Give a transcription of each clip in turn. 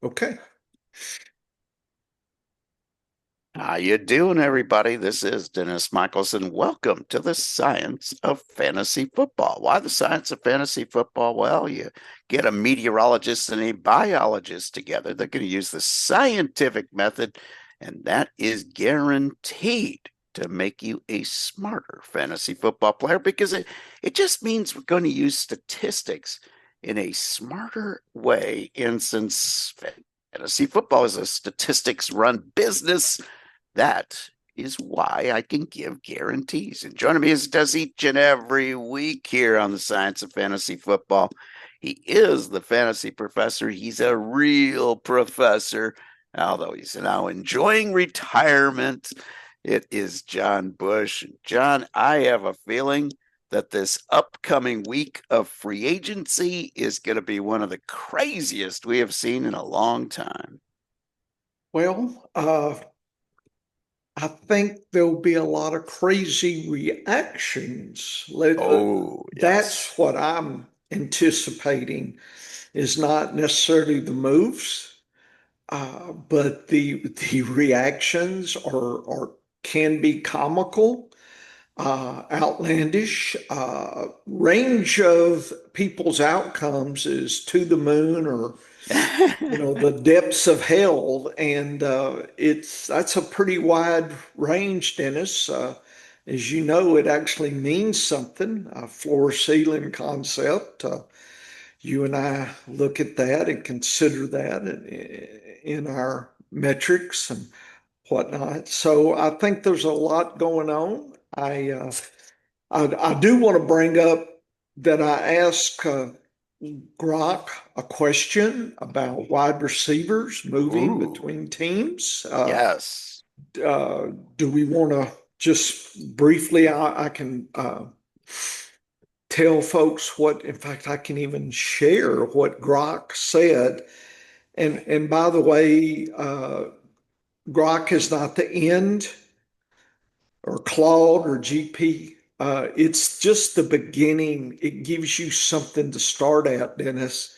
Okay. How you doing, everybody? This is Dennis Michelson. Welcome to the science of fantasy football. Why the science of fantasy football? Well, you get a meteorologist and a biologist together. They're going to use the scientific method, and that is guaranteed to make you a smarter fantasy football player because it just means we're going to use statistics in a smarter way. And since fantasy football is a statistics run business, that is why I can give guarantees. And joining me as does each and every week here on the Science of Fantasy Football. He is the fantasy professor. He's a real professor, although he's now enjoying retirement. It is John Bush. John, I have a feeling that this upcoming week of free agency is going to be one of the craziest we have seen in a long time. Well, I think there'll be a lot of crazy reactions. Oh, yes. That's what I'm anticipating is not necessarily the moves, but the reactions are can be comical, outlandish. Range of people's outcomes is to the moon or the depths of hell, and it's that's a pretty wide range, Dennis. As you know, it actually means something. A floor ceiling concept. You and I look at that and consider that in our metrics and whatnot. So I think there's a lot going on. I do want to bring up that I asked Grok a question about wide receivers moving Ooh, between teams. yes. Uh, do we want to just briefly? I can tell folks what. In fact, I can even share what Grok said. And by the way, Grok is not the end or Claude or GP. It's just the beginning. It gives you something to start at, Dennis.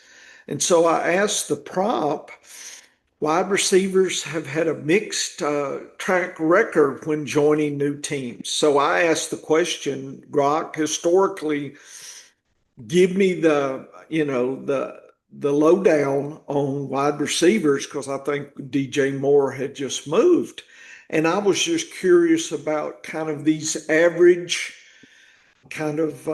And so I asked the prop, wide receivers have had a mixed track record when joining new teams. So I asked the question, Grok, historically, give me the lowdown on wide receivers because I think DJ Moore had just moved. And I was just curious about kind of these average kind of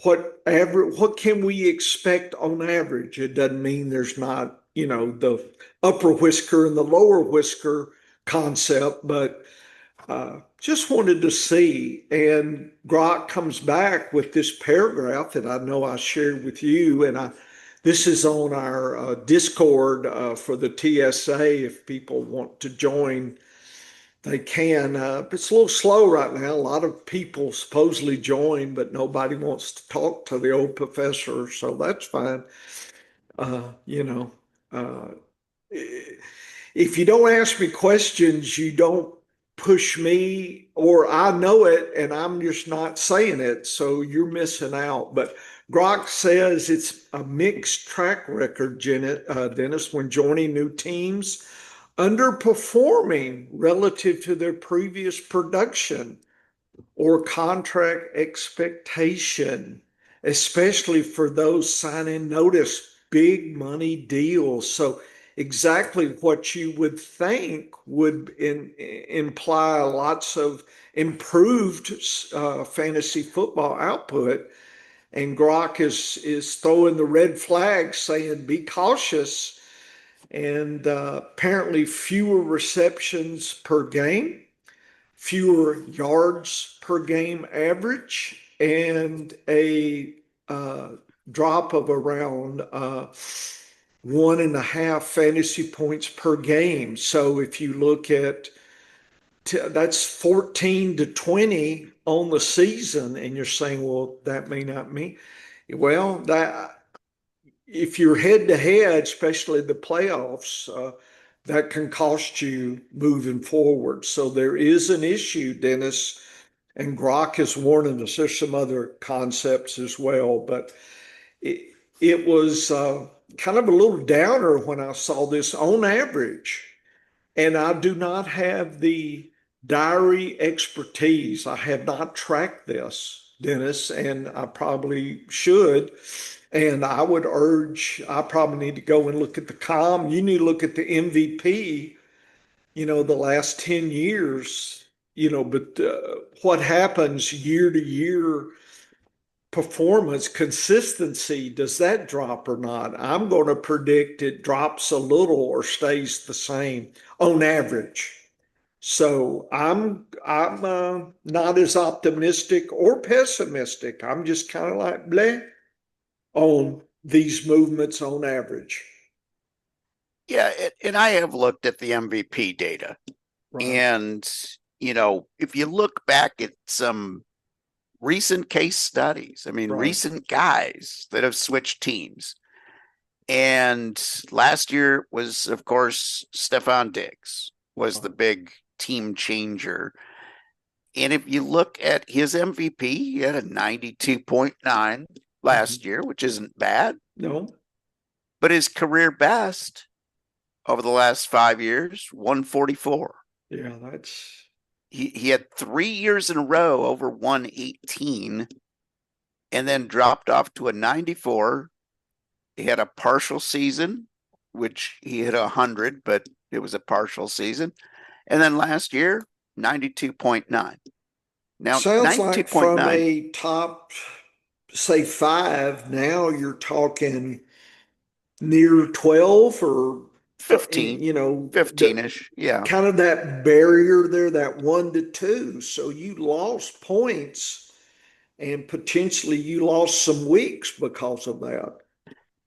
what can we expect on average? It doesn't mean there's not, the upper whisker and the lower whisker concept, but just wanted to see. And Grok comes back with this paragraph that I know I shared with you, and this is on our Discord for the TSA. If people want to join, they can. It's a little slow right now. A lot of people supposedly join, but nobody wants to talk to the old professor, so that's fine. Uh, you know, uh, if you don't ask me questions, you don't push me, or I know it and I'm just not saying it. So you're missing out. But Grok says it's a mixed track record, Dennis, when joining new teams, underperforming relative to their previous production or contract expectation, especially for those signing notice big money deals. So exactly what you would think would imply lots of improved fantasy football output. And Grok is throwing the red flag, saying be cautious. And apparently fewer receptions per game, fewer yards per game average, and a uh, drop of around 1.5 fantasy points per game. So if you look at that's 14 to 20 on the season, and you're saying, well, that may not mean. Well, that if you're head to head, especially the playoffs, that can cost you moving forward. So there is an issue, Dennis, and Grok is warning us. There's some other concepts as well, but it was. kind of a little downer when I saw this on average. And I do not have the diary expertise. I have not tracked this, Dennis, and I probably should. And I would urge, I probably need to go and look at the com. You need to look at the MVP, the last 10 years, but what happens year to year performance consistency, does that drop or not? I'm going to predict it drops a little or stays the same on average. So I'm not as optimistic or pessimistic. I'm just kind of like bleh on these movements on average. Yeah, and I have looked at the MVP data. Right. And, if you look back at some recent case studies, I mean, Right. recent guys that have switched teams. And last year was, of course, Stefan Diggs was the big team changer. And if you look at his MVP, he had a 92.9 last year, which isn't bad. No. But his career best over the last 5 years, 144. Yeah, that's He had 3 years in a row over 118 and then dropped off to a 94. He had a partial season, which he hit 100, but it was a partial season. And then last year, 92.9. Now, sounds like from 92.9, a top, say 5, now you're talking near 12 or 15, the 15-ish. Yeah. kind of that barrier there, that 1 to 2. So you lost points and potentially you lost some weeks because of that.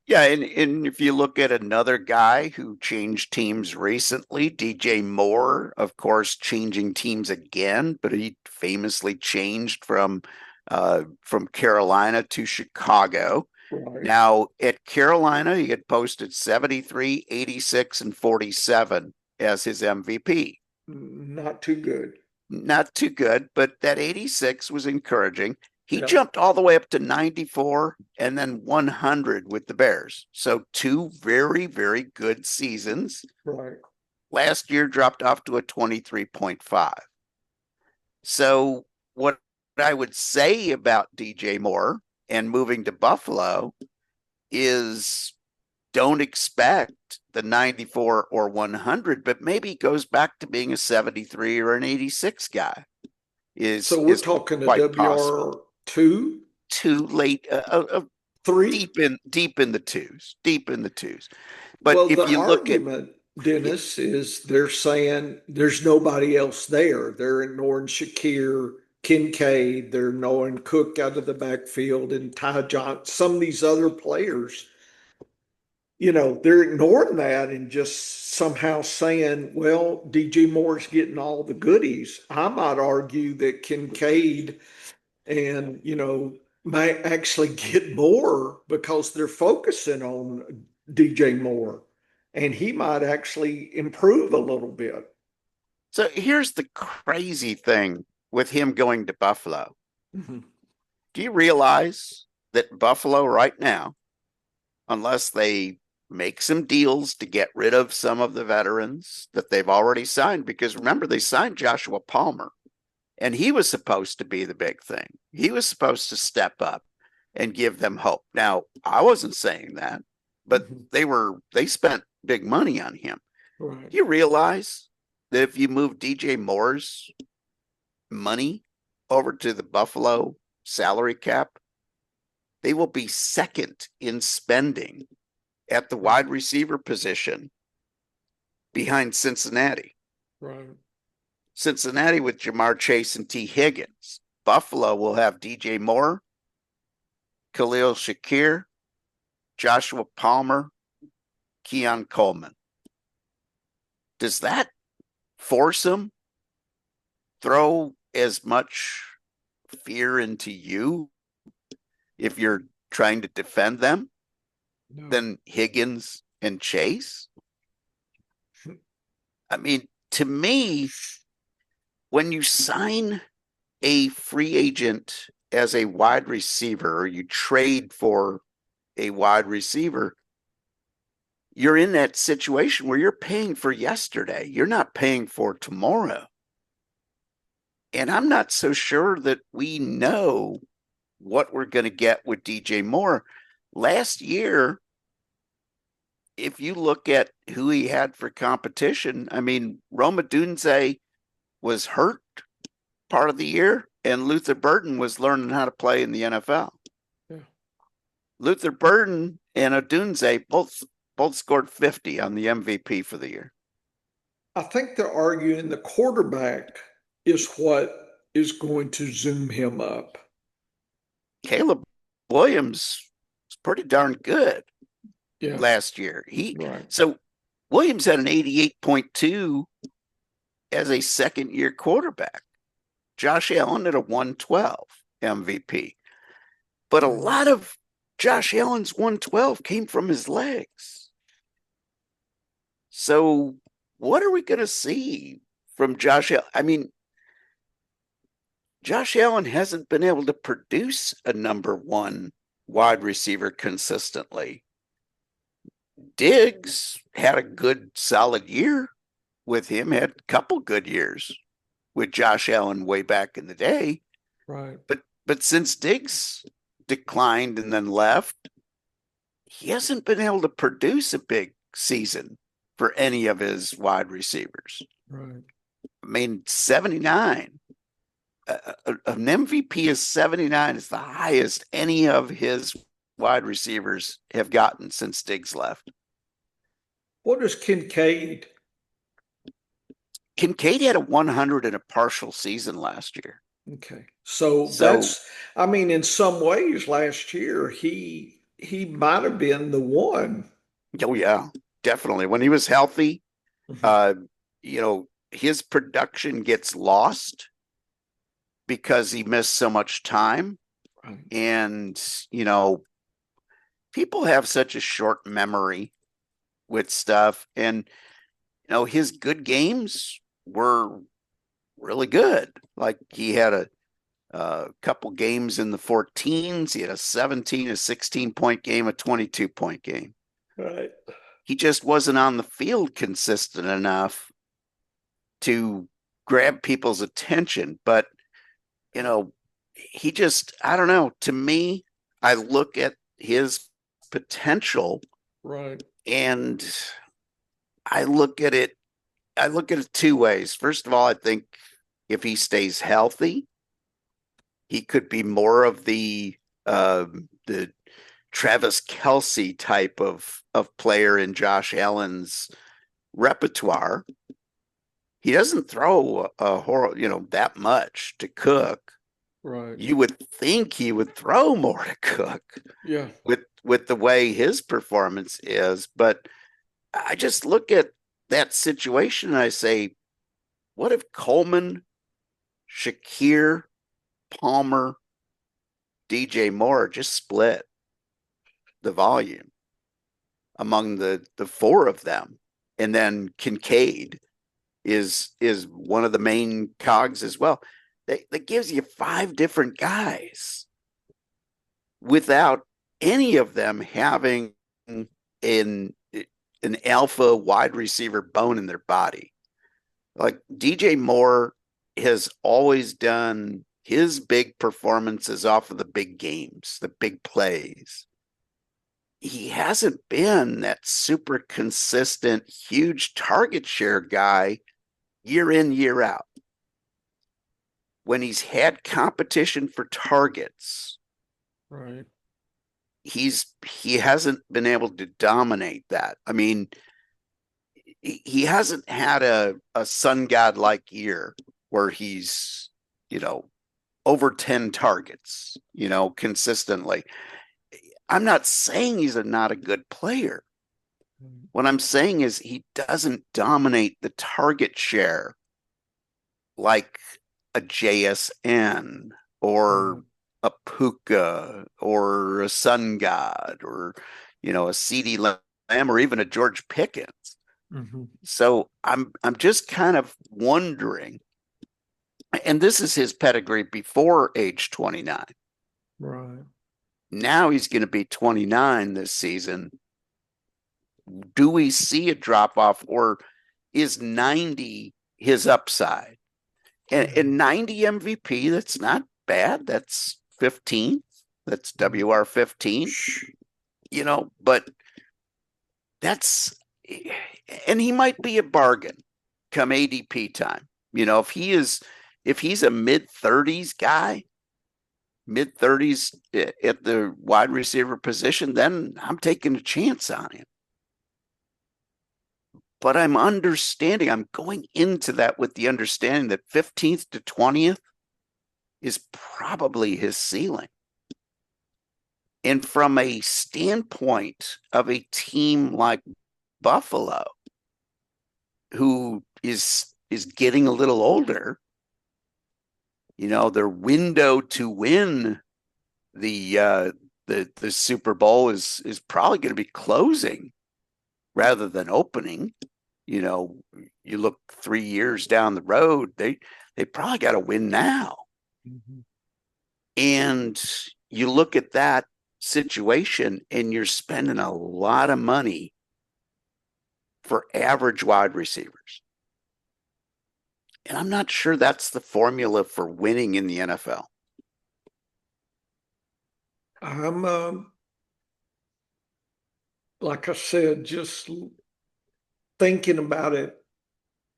Yeah, and if you look at another guy who changed teams recently, DJ Moore, of course, changing teams again, but he famously changed from Carolina to Chicago. Right. Now at Carolina, he had posted 73, 86, and 47 as his MVP. Not too good. Not too good, but that 86 was encouraging. He Yeah. jumped all the way up to 94 and then 100 with the Bears. So 2 very, very good seasons. Right. Last year dropped off to a 23.5. So what I would say about DJ Moore and moving to Buffalo is don't expect the 94 or 100, but maybe goes back to being a 73 or an 86 guy. So we're Is talking a quite possible. WR2, Too late, 3. deep in the twos. But Well, if the you look at, argument, Dennis, is they're saying there's nobody else there. They're ignoring Shakir, Kincaid, they're ignoring Cook out of the backfield and Ty Johnson, some of these other players. They're ignoring that and just somehow saying, well, DJ Moore's getting all the goodies. I might argue that Kincaid and, might actually get more because they're focusing on DJ Moore and he might actually improve a little bit. so here's the crazy thing with him going to Buffalo. Mhm. Do you realize that Buffalo right now, unless they make some deals to get rid of some of the veterans that they've already signed, because remember, they signed Joshua Palmer and he was supposed to be the big thing. He was supposed to step up and give them hope. Now, I wasn't saying that, but they spent big money on him. Right. Do you realize that if you move DJ Moore's money over to the Buffalo salary cap, they will be second in spending at the wide receiver position behind Cincinnati. Right. Cincinnati with Jamar Chase and T. Higgins. Buffalo will have DJ Moore, Khalil Shakir, Joshua Palmer, Keon Coleman. Does that force them? Throw as much fear into you if you're trying to defend them than Higgins and Chase? I mean, to me, when you sign a free agent as a wide receiver or you trade for a wide receiver, you're in that situation where you're paying for yesterday. You're not paying for tomorrow. And I'm not so sure that we know what we're going to get with DJ Moore. Last year, if you look at who he had for competition, I mean, Roma Dunze was hurt part of the year, and Luther Burden was learning how to play in the NFL. Yeah. Luther Burden and Odunze both scored 50 on the MVP for the year. I think they're arguing the quarterback is what is going to zoom him up. Caleb Williams was pretty darn good Yeah. last year. Right. So Williams had an 88.2 as a second year quarterback. Josh Allen at a 112 MVP. But a lot of Josh Allen's 112 came from his legs. So what are we going to see from Josh Allen? I mean, Josh Allen hasn't been able to produce a number one wide receiver consistently. Diggs had a good, solid year with him, had a couple good years with Josh Allen way back in the day. Right. But since Diggs declined and then left, he hasn't been able to produce a big season for any of his wide receivers. Right. I mean, 79. An MVP is 79 is the highest any of his wide receivers have gotten since Diggs left. What is Kincaid? Kincaid had a 100 in a partial season last year. Okay. So that's, I mean, in some ways last year, he might have been the one. Oh, yeah, definitely. When he was healthy, his production gets lost because he missed so much time. Right. And, people have such a short memory with stuff. And, his good games were really good. Like he had a couple games in the 14s. He had a 17, a 16-point game, a 22-point game. Right. He just wasn't on the field consistent enough to grab people's attention. But, he just, I don't know. To me, I look at his potential. Right. And I look at it two ways. First of all, I think if he stays healthy, he could be more of the Travis Kelce type of player in Josh Allen's repertoire. He doesn't throw that much to Cook. Right. You would think he would throw more to Cook. Yeah. With the way his performance is, but I just look at that situation and I say, what if Coleman, Shakir, Palmer, DJ Moore just split the volume among the four of them? And then Kincaid is one of the main cogs as well. That gives you 5 different guys without any of them having an alpha wide receiver bone in their body. Like DJ Moore has always done his big performances off of the big games, the big plays. He hasn't been that super consistent, huge target share guy year in, year out. When he's had competition for targets, right, he hasn't been able to dominate that. I mean, he hasn't had a sun god like year where he's, over 10 targets, consistently. I'm not saying he's not a good player. What I'm saying is he doesn't dominate the target share like a JSN or a Puka or a Sun God or, a CeeDee Lamb or even a George Pickens. Mm-hmm. So I'm just kind of wondering, and this is his pedigree before age 29. Right. Now he's going to be 29 this season. do we see a drop off, or is 90 his upside? And 90 MVP, that's not bad. That's 15. That's WR 15. But that's, and he might be a bargain come ADP time. If he's a mid-30s guy, mid-30s at the wide receiver position, then I'm taking a chance on him. But I'm going into that with the understanding that 15th to 20th is probably his ceiling. And from a standpoint of a team like Buffalo, who is getting a little older, their window to win the Super Bowl is probably going to be closing rather than opening. You look 3 years down the road, they probably got to win now. Mm-hmm. And you look at that situation and you're spending a lot of money for average wide receivers. And I'm not sure that's the formula for winning in the NFL. I'm, like I said, just thinking about it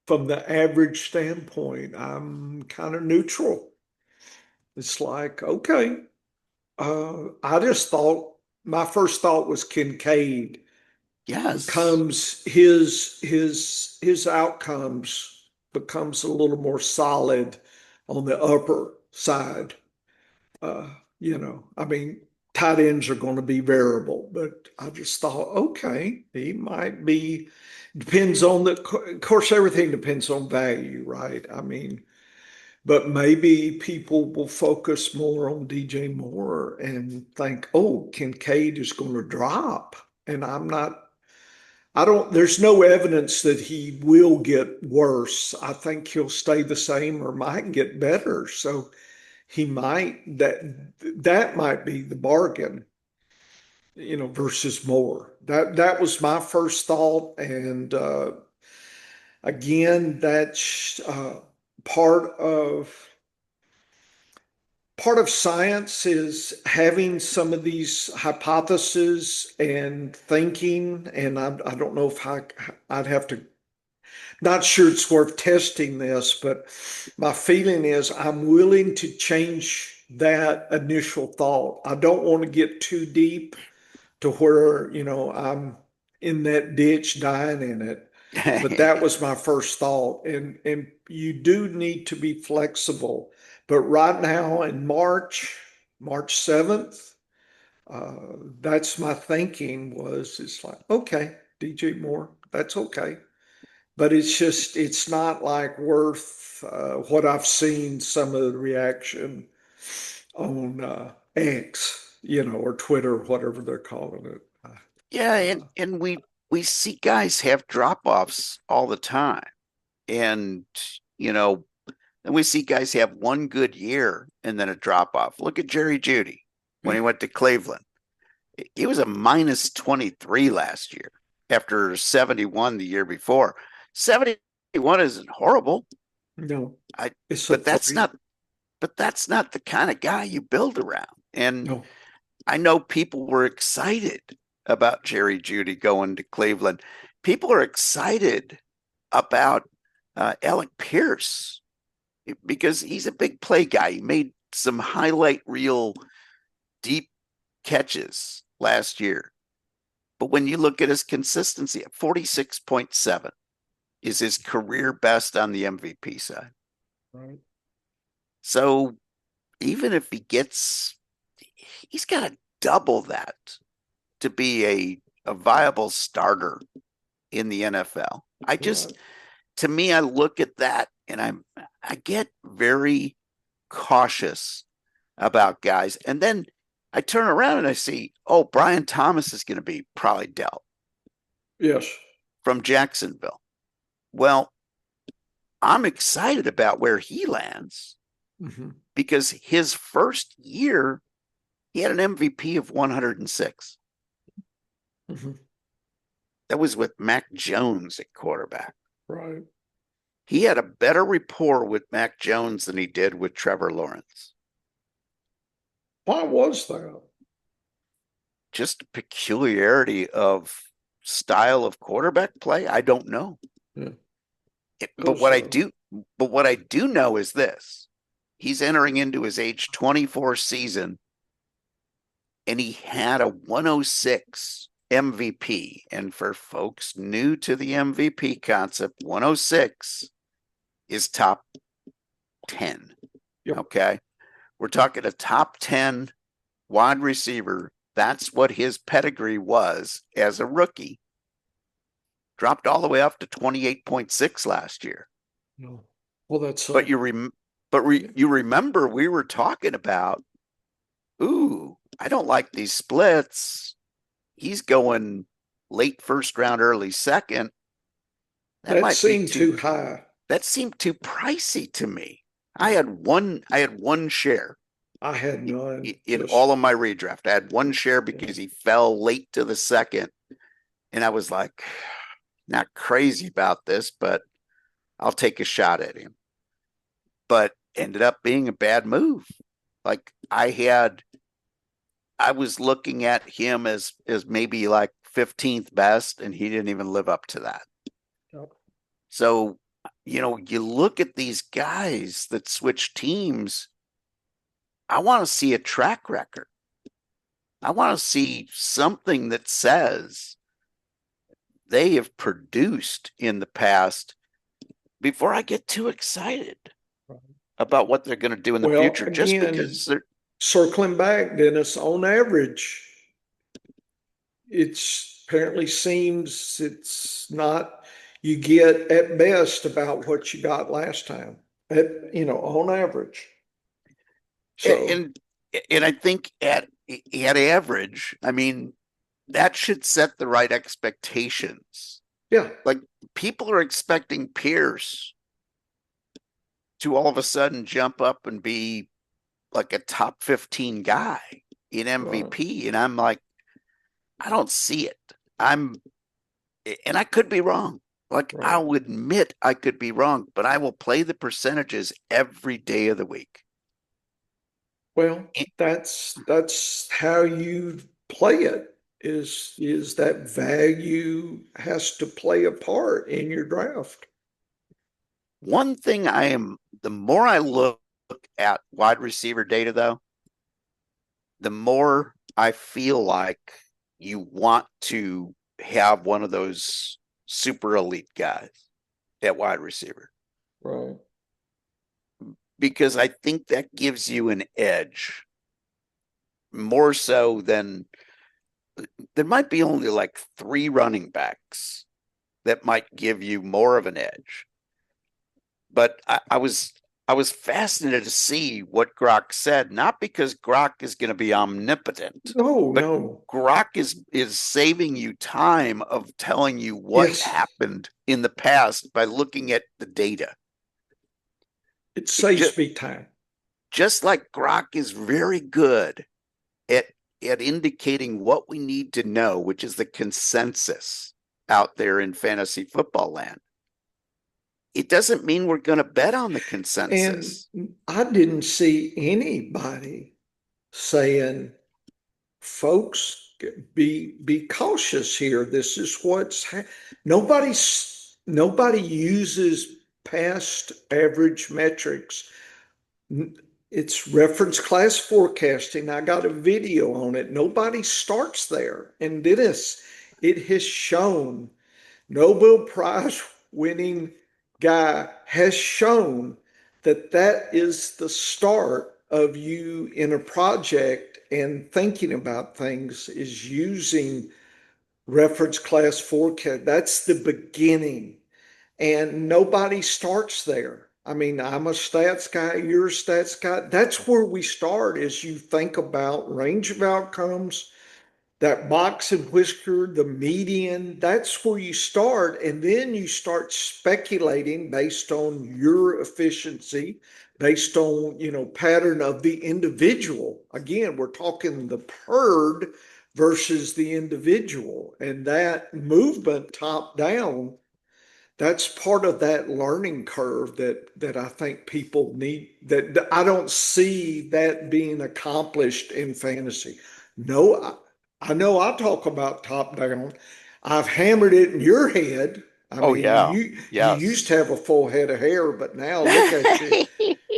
from the average standpoint, I'm kind of neutral. It's like, okay, I just thought my first thought was Kincaid. Yes, becomes his outcomes becomes a little more solid on the upper side. I mean, tight ends are going to be variable, but I just thought, okay, he might be. Depends on of course, everything depends on value, right? I mean, but maybe people will focus more on DJ Moore and think, oh, Kincaid is going to drop. And there's no evidence that he will get worse. I think he'll stay the same or might get better. So that might be the bargain, versus Moore. That was my first thought. And again, that's part of science is having some of these hypotheses and thinking. And I don't know if I'd have to, not sure it's worth testing this, but my feeling is I'm willing to change that initial thought. I don't want to get too deep to where, I'm in that ditch dying in it. But that was my first thought. And you do need to be flexible. But right now in March 7th, that's my thinking it's like, okay, DJ Moore, that's okay. But it's not like worth what I've seen, some of the reaction on X, or Twitter, whatever they're calling it. Yeah, and we see guys have drop-offs all the time. And, and we see guys have one good year and then a drop-off. Look at Jerry Jeudy when he went to Cleveland. He was a minus 23 last year after 71 the year before. 71 isn't horrible. No. But that's not the kind of guy you build around. And no. I know people were excited about Jerry Jeudy going to Cleveland. People are excited about Alec Pierce because he's a big play guy. He made some highlight reel deep catches last year. But when you look at his consistency at 46.7 is his career best on the MVP side. Right. So even if he's got to double that to be a viable starter in the NFL. To me, I look at that and I get very cautious about guys. And then I turn around and I see, oh, Brian Thomas is going to be probably dealt. Yes. From Jacksonville. Well, I'm excited about where he lands because his first year, he had an MVP of 106. That was with Mac Jones at quarterback. Right. He had a better rapport with Mac Jones than he did with Trevor Lawrence. Why was that? Just a peculiarity of style of quarterback play. I don't know. Yeah. But what I do know is this. He's entering into his age 24 season, and he had a 106 MVP. And for folks new to the MVP concept, 106 is top 10. Yep. Okay. We're talking a top 10 wide receiver. That's what his pedigree was as a rookie. Dropped all the way up to 28.6 last year. No. Well, that's but you remember we were talking about, I don't like these splits. He's going late first round, early second. That might seemed be too high. That seemed too pricey to me. I had one share. I had none in all of my redraft. I had one share because he fell late to the second, and I was like, not crazy about this, but I'll take a shot at him. But ended up being a bad move. Like I was looking at him as maybe like 15th best, and he didn't even live up to that. Yep. So, you look at these guys that switch teams. I want to see a track record. I want to see something that says they have produced in the past before I get too excited about what they're going to do in the future. Again, just because they're circling back, Dennis, on average, it's apparently seems it's not, you get at best about what you got last time, on average. So, and I think at average, I mean, that should set the right expectations. Yeah. Like people are expecting Pierce to all of a sudden jump up and be like a top 15 guy in MVP. Right. And I'm like, I don't see it. And I could be wrong. Like right. I'll admit I could be wrong, but I will play the percentages every day of the week. Well, that's how you play it, is that value has to play a part in your draft. One thing the more I look at wide receiver data, though, the more I feel like you want to have one of those super elite guys at wide receiver. Right. Because I think that gives you an edge more so than there might be only like 3 running backs that might give you more of an edge. But I was fascinated to see what Grok said, not because Grok is going to be omnipotent. No. Grok is saving you time of telling you what happened in the past by looking at the data. It saves me time. Just like Grok is very good at indicating what we need to know, which is the consensus out there in fantasy football land. It doesn't mean we're going to bet on the consensus. And I didn't see anybody saying, folks, be cautious here. This is what's nobody uses past average metrics. It's reference class forecasting. I got a video on it. Nobody starts there. And Dennis, it has shown, Nobel Prize winning guy has shown that is the start of you in a project, and thinking about things is using reference class forecast. That's the beginning. And nobody starts there. I mean, I'm a stats guy, you're a stats guy. That's where we start, is you think about range of outcomes, that box and whisker, the median. That's where you start. And then you start speculating based on your efficiency, based on, pattern of the individual. Again, we're talking the herd versus the individual. And that movement top down, that's part of that learning curve that I think people need, that I don't see that being accomplished in fantasy. No, I know I talk about top down. I've hammered it in your head. I Oh mean, yeah. you Yes. used to have a full head of hair, but now look at you.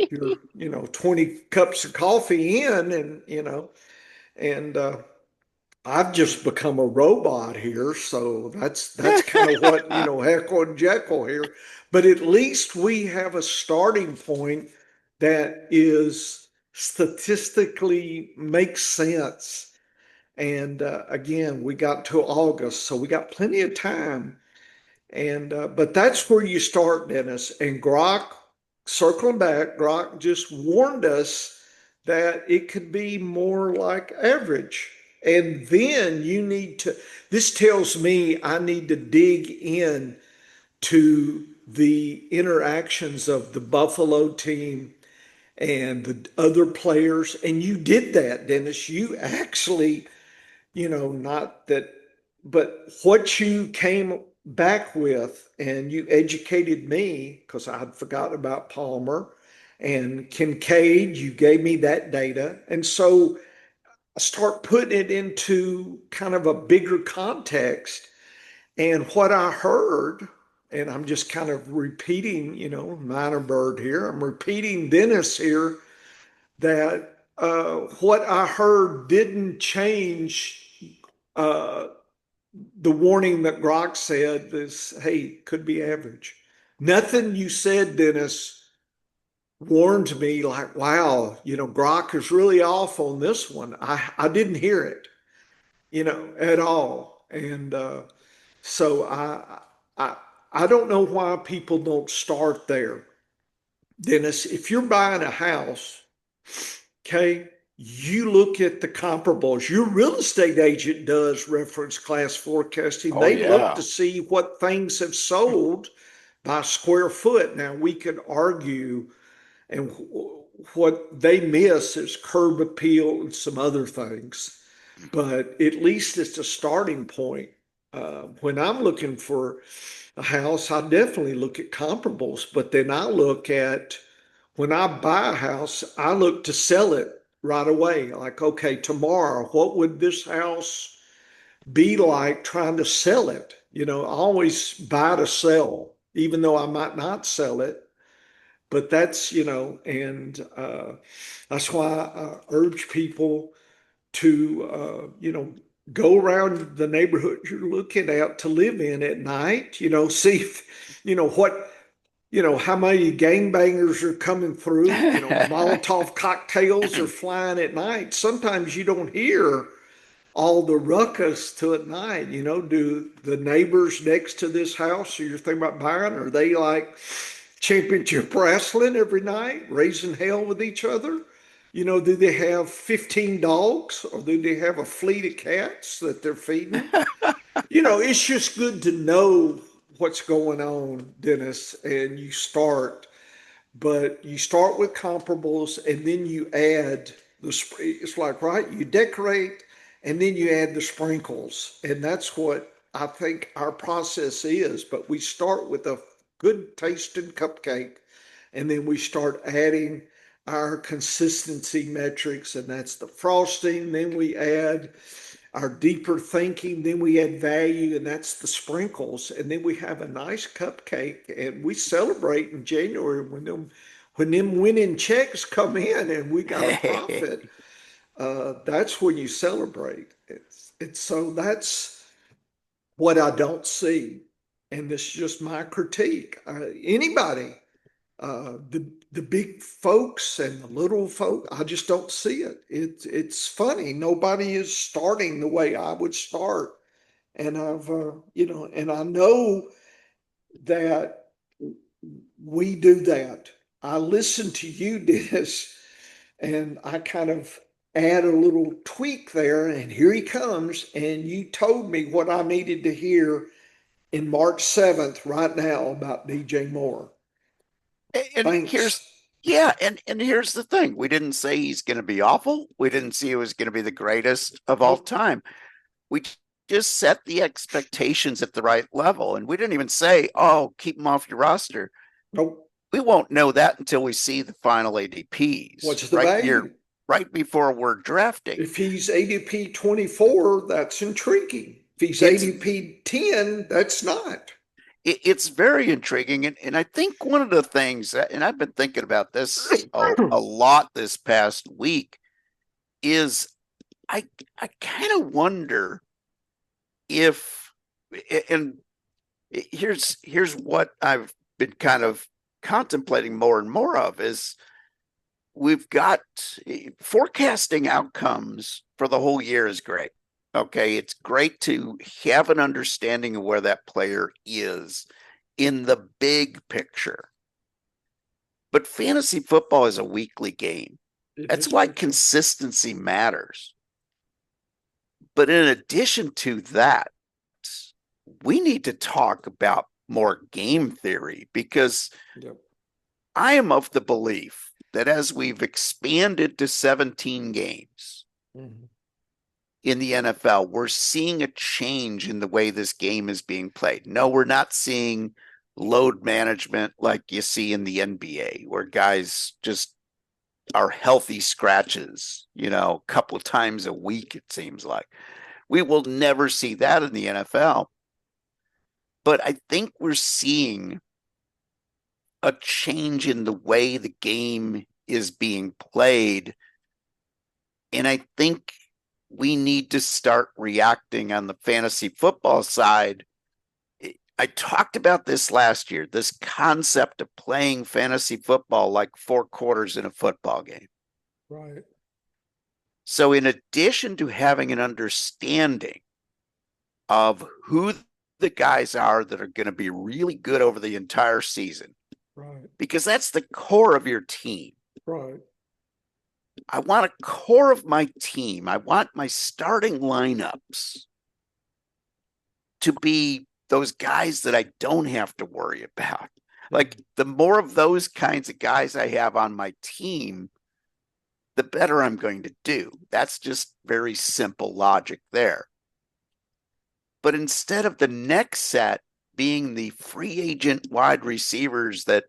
You're, 20 cups of coffee in, and and I've just become a robot here, so that's kind of what, Heckle and Jekyll here. But at least we have a starting point that is statistically makes sense. And again, we got to August, so we got plenty of time. And but that's where you start, Dennis. And Grok, circling back, Grok just warned us that it could be more like average. And then you need to, this tells me I need to dig in to the interactions of the Buffalo team and the other players. And you did that, Dennis. You actually, not that, but what you came back with, and you educated me because I'd forgotten about Palmer and Kincaid. You gave me that data. And so I start putting it into kind of a bigger context. And what I heard, and I'm just kind of repeating, minor bird here, I'm repeating Dennis here, that what I heard didn't change uh, the warning that Grok said is, hey, could be average. Nothing you said, Dennis, warned me like, wow, Grok is really off on this one. I didn't hear it, at all. And so I I don't know why people don't start there. Dennis, if you're buying a house, okay, you look at the comparables. Your real estate agent does reference class forecasting. Oh They look yeah. to see what things have sold by square foot. Now, we could argue, and what they miss is curb appeal and some other things, but at least it's a starting point. When I'm looking for a house, I definitely look at comparables, but then I look at, when I buy a house, I look to sell it right away. Like, okay, tomorrow, what would this house be like trying to sell it? I always buy to sell, even though I might not sell it. But that's, and that's why I urge people to, go around the neighborhood you're looking at to live in at night, see if, what, how many gangbangers are coming through, Molotov cocktails are flying at night. Sometimes you don't hear all the ruckus till at night. Do the neighbors next to this house, or you're thinking about buying, are they like championship wrestling every night, raising hell with each other? Do they have 15 dogs, or do they have a fleet of cats that they're feeding? It's just good to know what's going on, Dennis, and but you start with comparables, and then you add it's like, right, you decorate and then you add the sprinkles. And that's what I think our process is. But we start with a good tasting cupcake, and then we start adding our consistency metrics, and that's the frosting. Then we add our deeper thinking, then we add value, and that's the sprinkles. And then we have a nice cupcake, and we celebrate in January when them winning checks come in and we got a profit. That's when you celebrate. It's so that's what I don't see, and this is just my critique. Anybody, the big folks and the little folk, I just don't see it. It's funny. Nobody is starting the way I would start, and and I know that we do that. I listen to you, Dennis, and I kind of add a little tweak there, and here he comes. And you told me what I needed to hear in March 7th, right now, about DJ Moore. And Thanks. here's yeah, and here's the thing. We didn't say he's going to be awful. We didn't see he was going to be the greatest of all Nope. time. We just set the expectations at the right level. And we didn't even say, oh, keep them off your roster. Nope. We won't know that until we see the final ADPs. What's the value? Right before we're drafting. If he's ADP 24, that's intriguing. If he's ADP 10, that's not. It's very intriguing. And I think one of the things, and I've been thinking about this a lot this past week, is I kind of wonder if, and here's what I've been kind of contemplating more and more of, is we've got forecasting outcomes for the whole year is great. Okay, it's great to have an understanding of where that player is in the big picture. But fantasy football is a weekly game. That's why consistency matters. But in addition to that, we need to talk about more game theory, because I am of the belief that as we've expanded to 17 games in the NFL, we're seeing a change in the way this game is being played. No, we're not seeing load management like you see in the NBA, where guys just are healthy scratches, a couple of times a week, it seems like. We will never see that in the NFL. But I think we're seeing a change in the way the game is being played. And I think we need to start reacting on the fantasy football side. I talked about this last year, this concept of playing fantasy football like 4 quarters in a football game. Right. So in addition to having an understanding of who the guys are that are going to be really good over the entire season, right, because that's the core of your team. Right. I want a core of my team. I want my starting lineups to be those guys that I don't have to worry about. Like, the more of those kinds of guys I have on my team, the better I'm going to do. That's just very simple logic there. But instead of the next set being the free agent wide receivers that,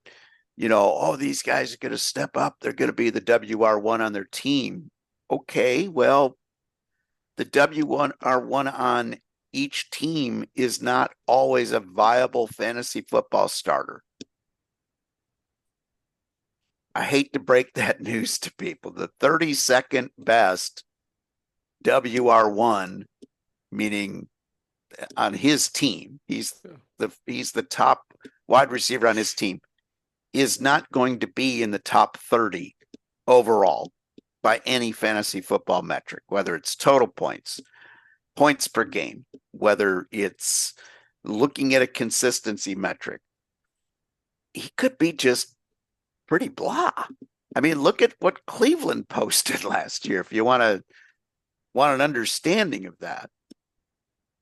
these guys are going to step up, they're going to be the WR1 on their team. Okay, well, the WR1 on each team is not always a viable fantasy football starter. I hate to break that news to people. The 32nd best WR1, meaning on his team, he's the top wide receiver on his team, is not going to be in the top 30 overall by any fantasy football metric, whether it's total points, points per game, whether it's looking at a consistency metric. He could be just pretty blah. I mean, look at what Cleveland posted last year. If you want an understanding of that,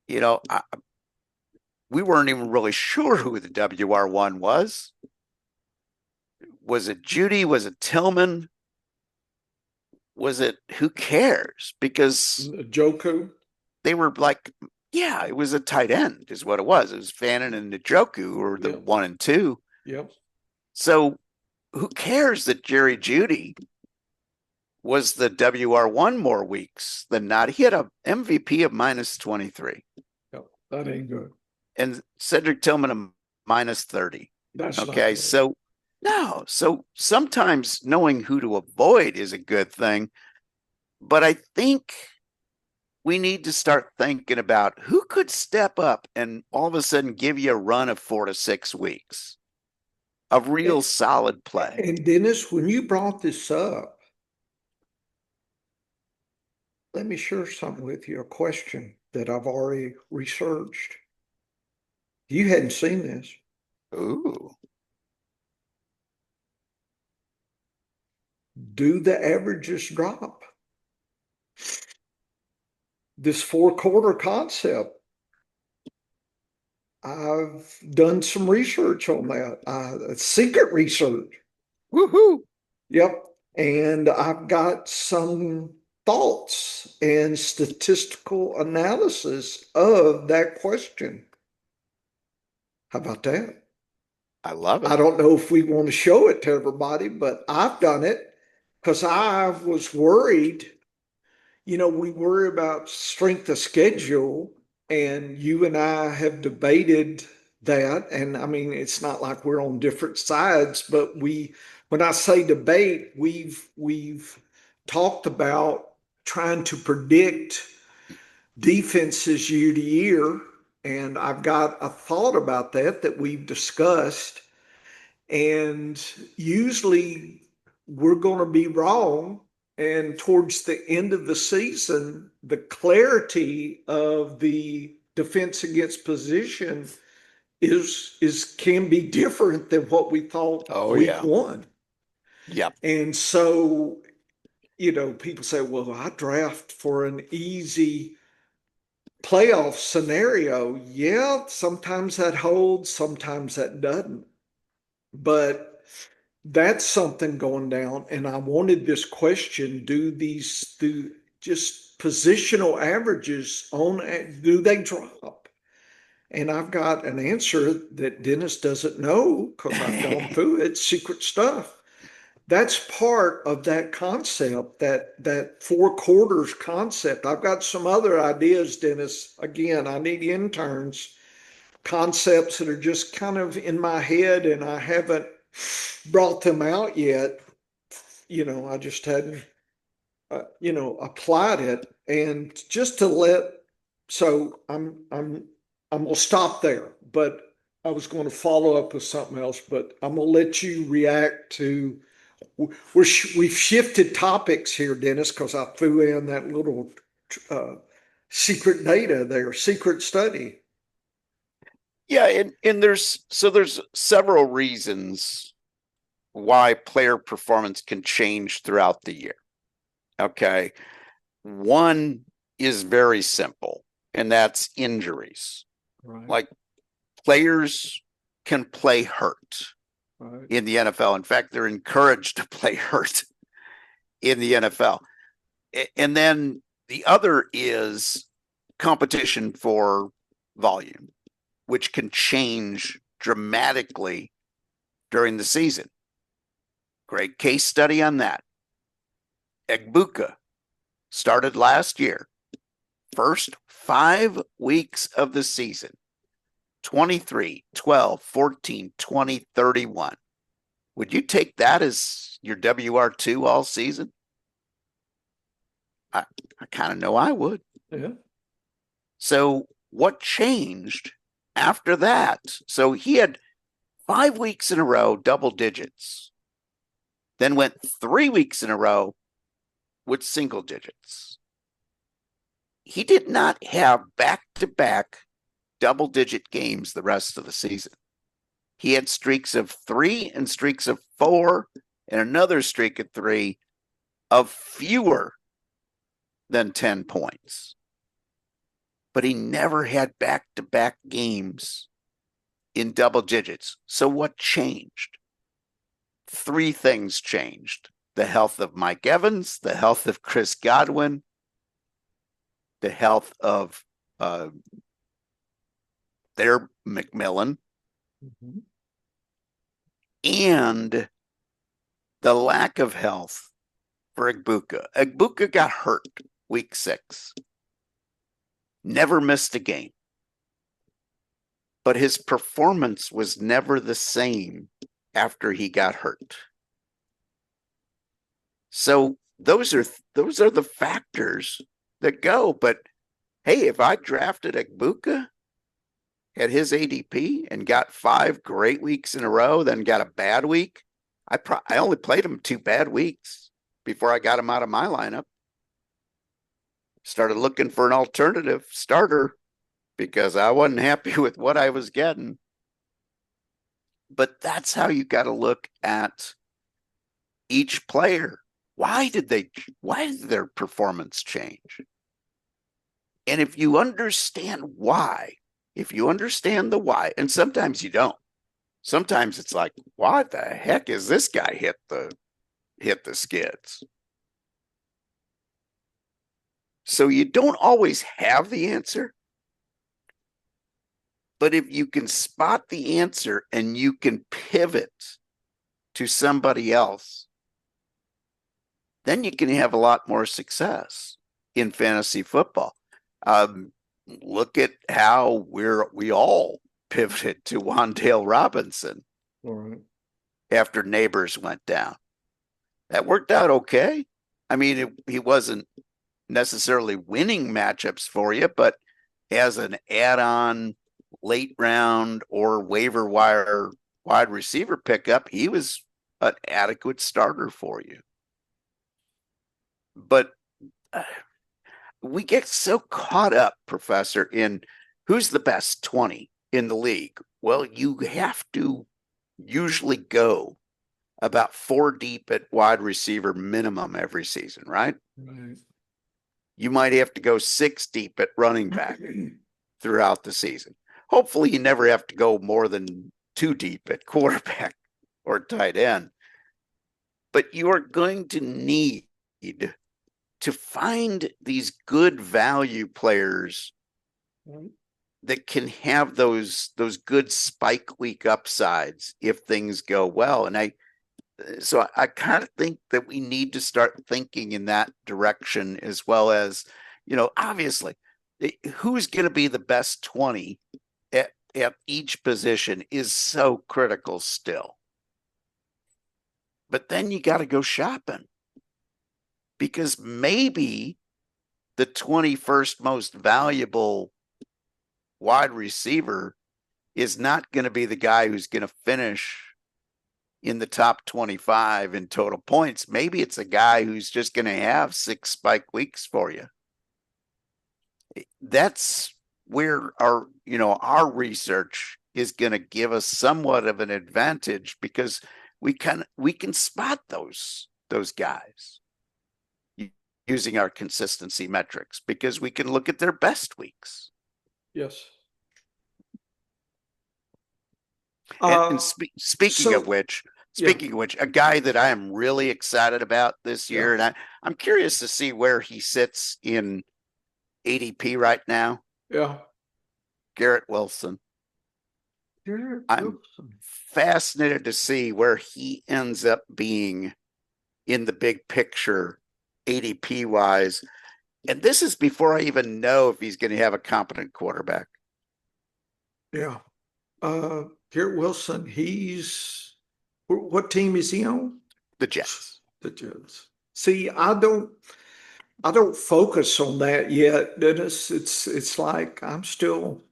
we weren't even really sure who the WR1 was. Was it Judy? Was it Tillman? Was it, who cares? Because Njoku, they were like, yeah, it was a tight end is what it was. It was Fannin and Njoku who were the 1 and 2. Yep. So who cares that Jerry Judy was the WR1 more weeks than not? He had a MVP of -23. Yep. That ain't good. And Cedric Tillman a -30. That's okay. So sometimes knowing who to avoid is a good thing. But I think we need to start thinking about who could step up and all of a sudden give you a run of 4 to 6 weeks of real solid play. And Dennis, when you brought this up, let me share something with you, a question that I've already researched. You hadn't seen this. Ooh. Do the averages drop? This 4-quarter concept. I've done some research on that, secret research. Woohoo! Yep. And I've got some thoughts and statistical analysis of that question. How about that? I love I it. don't know if we want to show it to everybody, but I've done it because I was worried. We worry about strength of schedule, and you and I have debated that. And I mean, it's not like we're on different sides, but when I say debate, we've talked about trying to predict defenses year to year. And I've got a thought about that we've discussed. And usually we're going to be wrong. And towards the end of the season, the clarity of the defense against position is can be different than what we thought Oh, week yeah. one. Yep. And so, people say, well, I draft for an easy playoff scenario. Yeah, sometimes that holds, sometimes that doesn't. But that's something going down. And I wanted this question, do just positional averages do they drop? And I've got an answer that Dennis doesn't know because I've gone through it, secret stuff. That's part of that concept, that four quarters concept. I've got some other ideas, Dennis. Again, I need interns, concepts that are just kind of in my head and I haven't brought them out yet. I just hadn't, applied it. And just to so I'm gonna stop there. But I was going to follow up with something else. But I'm gonna let you react to. We've shifted topics here, Dennis, because I threw in that little uh, secret data there, secret study. Yeah, and there's several reasons why player performance can change throughout the year. Okay. One is very simple, and that's injuries. Right. Like players can play hurt Right. in the NFL. In fact, they're encouraged to play hurt in the NFL. And then the other is competition for volume, which can change dramatically during the season. Great case study on that. Egbuka started last year, first 5 weeks of the season, 23, 12, 14, 20, 31. Would you take that as your WR2 all season? I kind of know I would. Yeah. So what changed after that? So he had 5 weeks in a row, double digits, then went 3 weeks in a row with single digits. He did not have back-to-back double-digit games the rest of the season. He had streaks of 3 and streaks of 4 and another streak of 3 of fewer than 10 points. But he never had back-to-back games in double digits. So what changed? 3 things changed. The health of Mike Evans, the health of Chris Godwin, the health of their McMillan, Mm-hmm. and the lack of health for Egbuka. Egbuka got hurt week 6. Never missed a game. But his performance was never the same after he got hurt. So those are the factors that go. But hey, if I drafted Egbuka at his ADP and got 5 great weeks in a row, then got a bad week, I only played him 2 bad weeks before I got him out of my lineup. Started looking for an alternative starter because I wasn't happy with what I was getting. But that's how you got to look at each player. Why did their performance change? And if you understand why, if you understand the why, and sometimes you don't. Sometimes it's like, what the heck is this guy hit the skids? So you don't always have the answer. But if you can spot the answer and you can pivot to somebody else, then you can have a lot more success in fantasy football. Look at how we all pivoted to Wan'Dale Robinson after Neighbors went down. That worked out okay. I mean, he wasn't necessarily winning matchups for you, but as an add-on late round or waiver wire wide receiver pickup, he was an adequate starter for you. But we get so caught up, Professor, in who's the best 20 in the league. Well, you have to usually go about 4 deep at wide receiver minimum every season, right? Right. You might have to go 6 deep at running back throughout the season. Hopefully you never have to go more than 2 deep at quarterback or tight end. But you are going to need to find these good value players that can have those good spike week upsides if things go well. And I kind of think that we need to start thinking in that direction, as well as, obviously, who's going to be the best 20 at each position is so critical still. But then you got to go shopping, because maybe the 21st most valuable wide receiver is not going to be the guy who's going to finish in the top 25 in total points. Maybe it's a guy who's just going to have 6 spike weeks for you. That's where our research is going to give us somewhat of an advantage, because we can spot those guys using our consistency metrics, because we can look at their best weeks. Yes. And speaking of which, a guy that I am really excited about this year, and I'm curious to see where he sits in ADP right now. Yeah. Garrett Wilson. I'm fascinated to see where he ends up being in the big picture ADP wise. And this is before I even know if he's going to have a competent quarterback. Yeah. Garrett Wilson, what team is he on? The Jets. The Jets. See, I don't focus on that yet, Dennis. It's like I'm still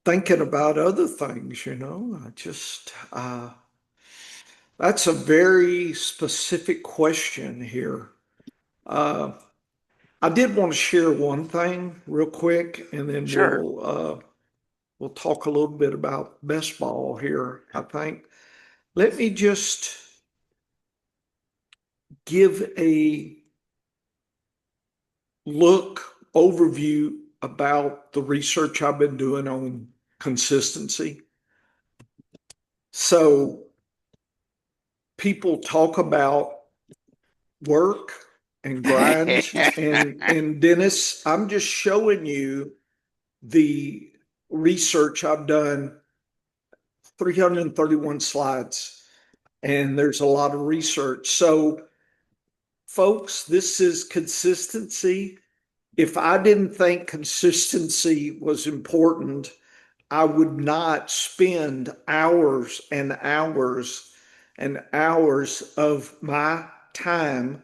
thinking about other things, I just that's a very specific question here. I did want to share one thing real quick, and then Sure. we'll talk a little bit about best ball here, I think. Let me just give a overview about the research I've been doing on consistency. So people talk about work and grind, and Dennis, I'm just showing you the research I've done, 331 slides, and there's a lot of research. So folks, this is consistency. If I didn't think consistency was important, I would not spend hours and hours and hours of my time,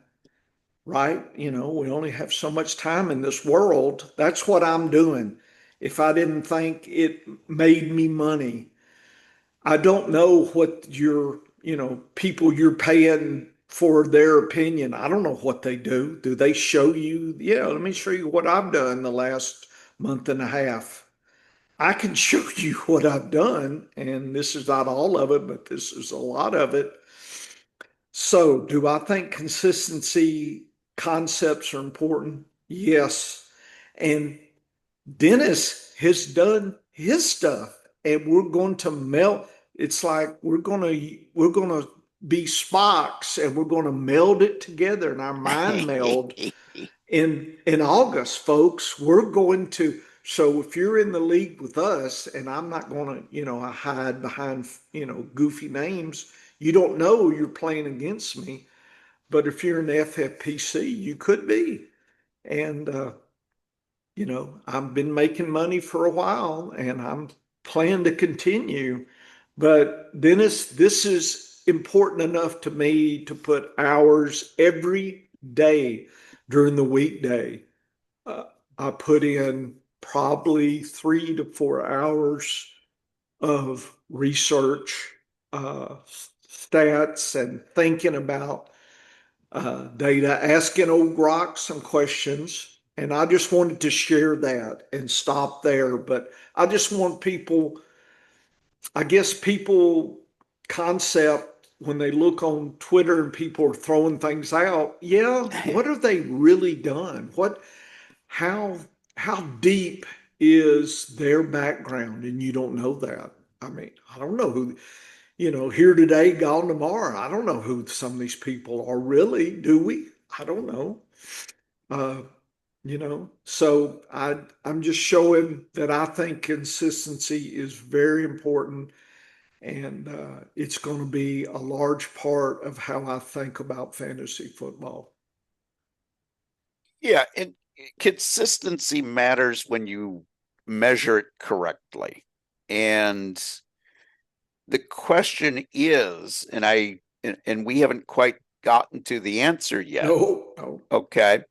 right? We only have so much time in this world. That's what I'm doing. If I didn't think it made me money, I don't know what people you're paying for their opinion. I don't know what they do. Do they show you? Yeah, let me show you what I've done the last month and a half. I can show you what I've done, and this is not all of it, but this is a lot of it. So, do I think consistency concepts are important? Yes. And Dennis has done his stuff, and we're going to melt. It's like we're gonna be Spocks, and we're going to meld it together in our mind meld. in August, folks, we're going to. So if you're in the league with us, and I'm not going to, hide behind, goofy names, you don't know you're playing against me. But if you're in the FFPC, you could be. And, I've been making money for a while and I'm planning to continue. But Dennis, this is important enough to me to put hours every day during the weekday. Uh, I put in probably 3 to 4 hours of research, stats, and thinking about data, asking old Grok some questions. And I just wanted to share that and stop there. But I just want people, I guess people concept when they look on Twitter and people are throwing things out, yeah, what have they really done? How how deep is their background? And you don't know that. I mean, I don't know who, here today, gone tomorrow. I don't know who some of these people are really, do we? I don't know. Uh, so I'm just showing that I think consistency is very important, and it's going to be a large part of how I think about fantasy football. Yeah, and consistency matters when you measure it correctly. And the question is, and we haven't quite gotten to the answer yet. No, no. Okay.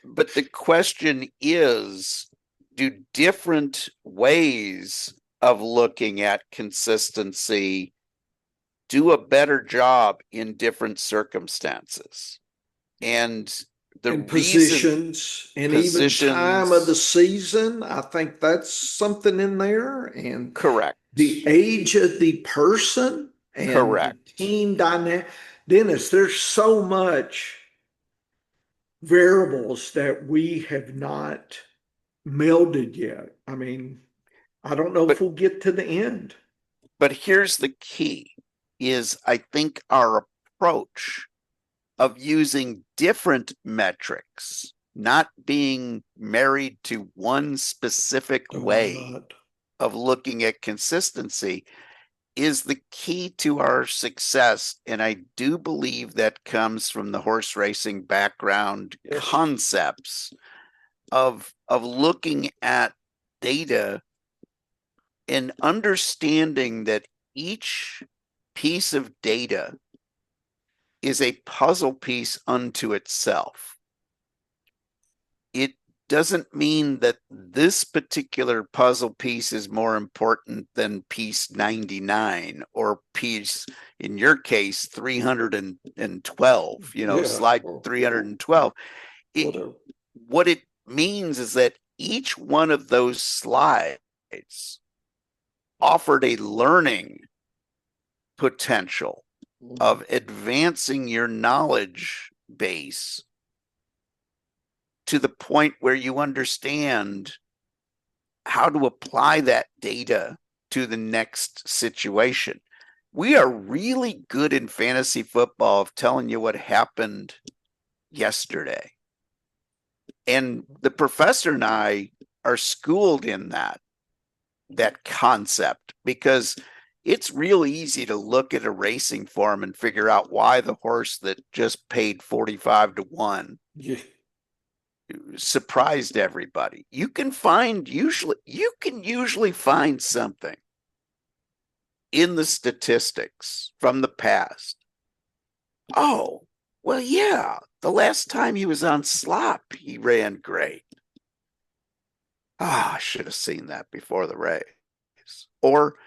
But the question is, do different ways of looking at consistency do a better job in different circumstances? And the And reason positions and even time of the season, I think that's something in there. And correct. the age of the person and Correct. the team dynamic. Dennis, there's so much variables that we have not melded yet. I mean, I don't know if we'll get to the end. But here's the key is I think our approach of using different metrics, not being married to one specific way of looking at consistency, is the key to our success. And I do believe that comes from the horse racing background concepts of looking at data and understanding that each piece of data is a puzzle piece unto itself. It doesn't mean that this particular puzzle piece is more important than piece 99 or piece, in your case, 312, slide 312. What it means is that each one of those slides offered a learning potential of advancing your knowledge base to the point where you understand how to apply that data to the next situation. We are really good in fantasy football of telling you what happened yesterday. And the professor and I are schooled in that concept, because it's real easy to look at a racing form and figure out why the horse that just paid 45 to 1 surprised everybody. You can usually find something in the statistics from the past. Oh, well, yeah, the last time he was on slop, he ran great. I should have seen that before the race. Or,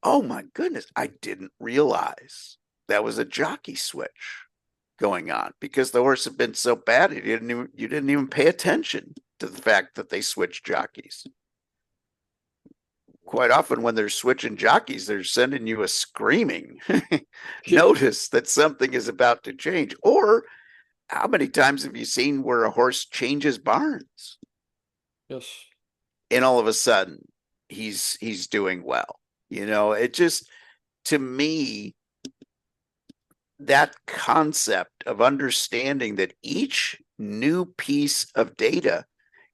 oh my goodness, I didn't realize that was a jockey switch going on, because the horse had been so bad you didn't even pay attention to the fact that they switched jockeys. Quite often when they're switching jockeys, they're sending you a screaming notice that something is about to change. Or how many times have you seen where a horse changes barns? Yes. And all of a sudden he's doing well. It just, to me, that concept of understanding that each new piece of data.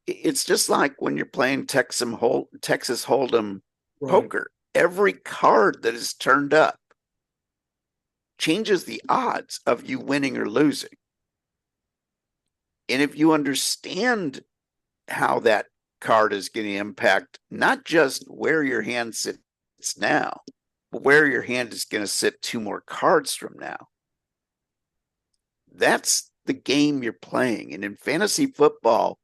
It's just like when you're playing Texas Hold'em Right. poker. Every card that is turned up changes the odds of you winning or losing. And if you understand how that card is going to impact not just where your hand sits now, but where your hand is going to sit 2 more cards from now, that's the game you're playing. And in fantasy football,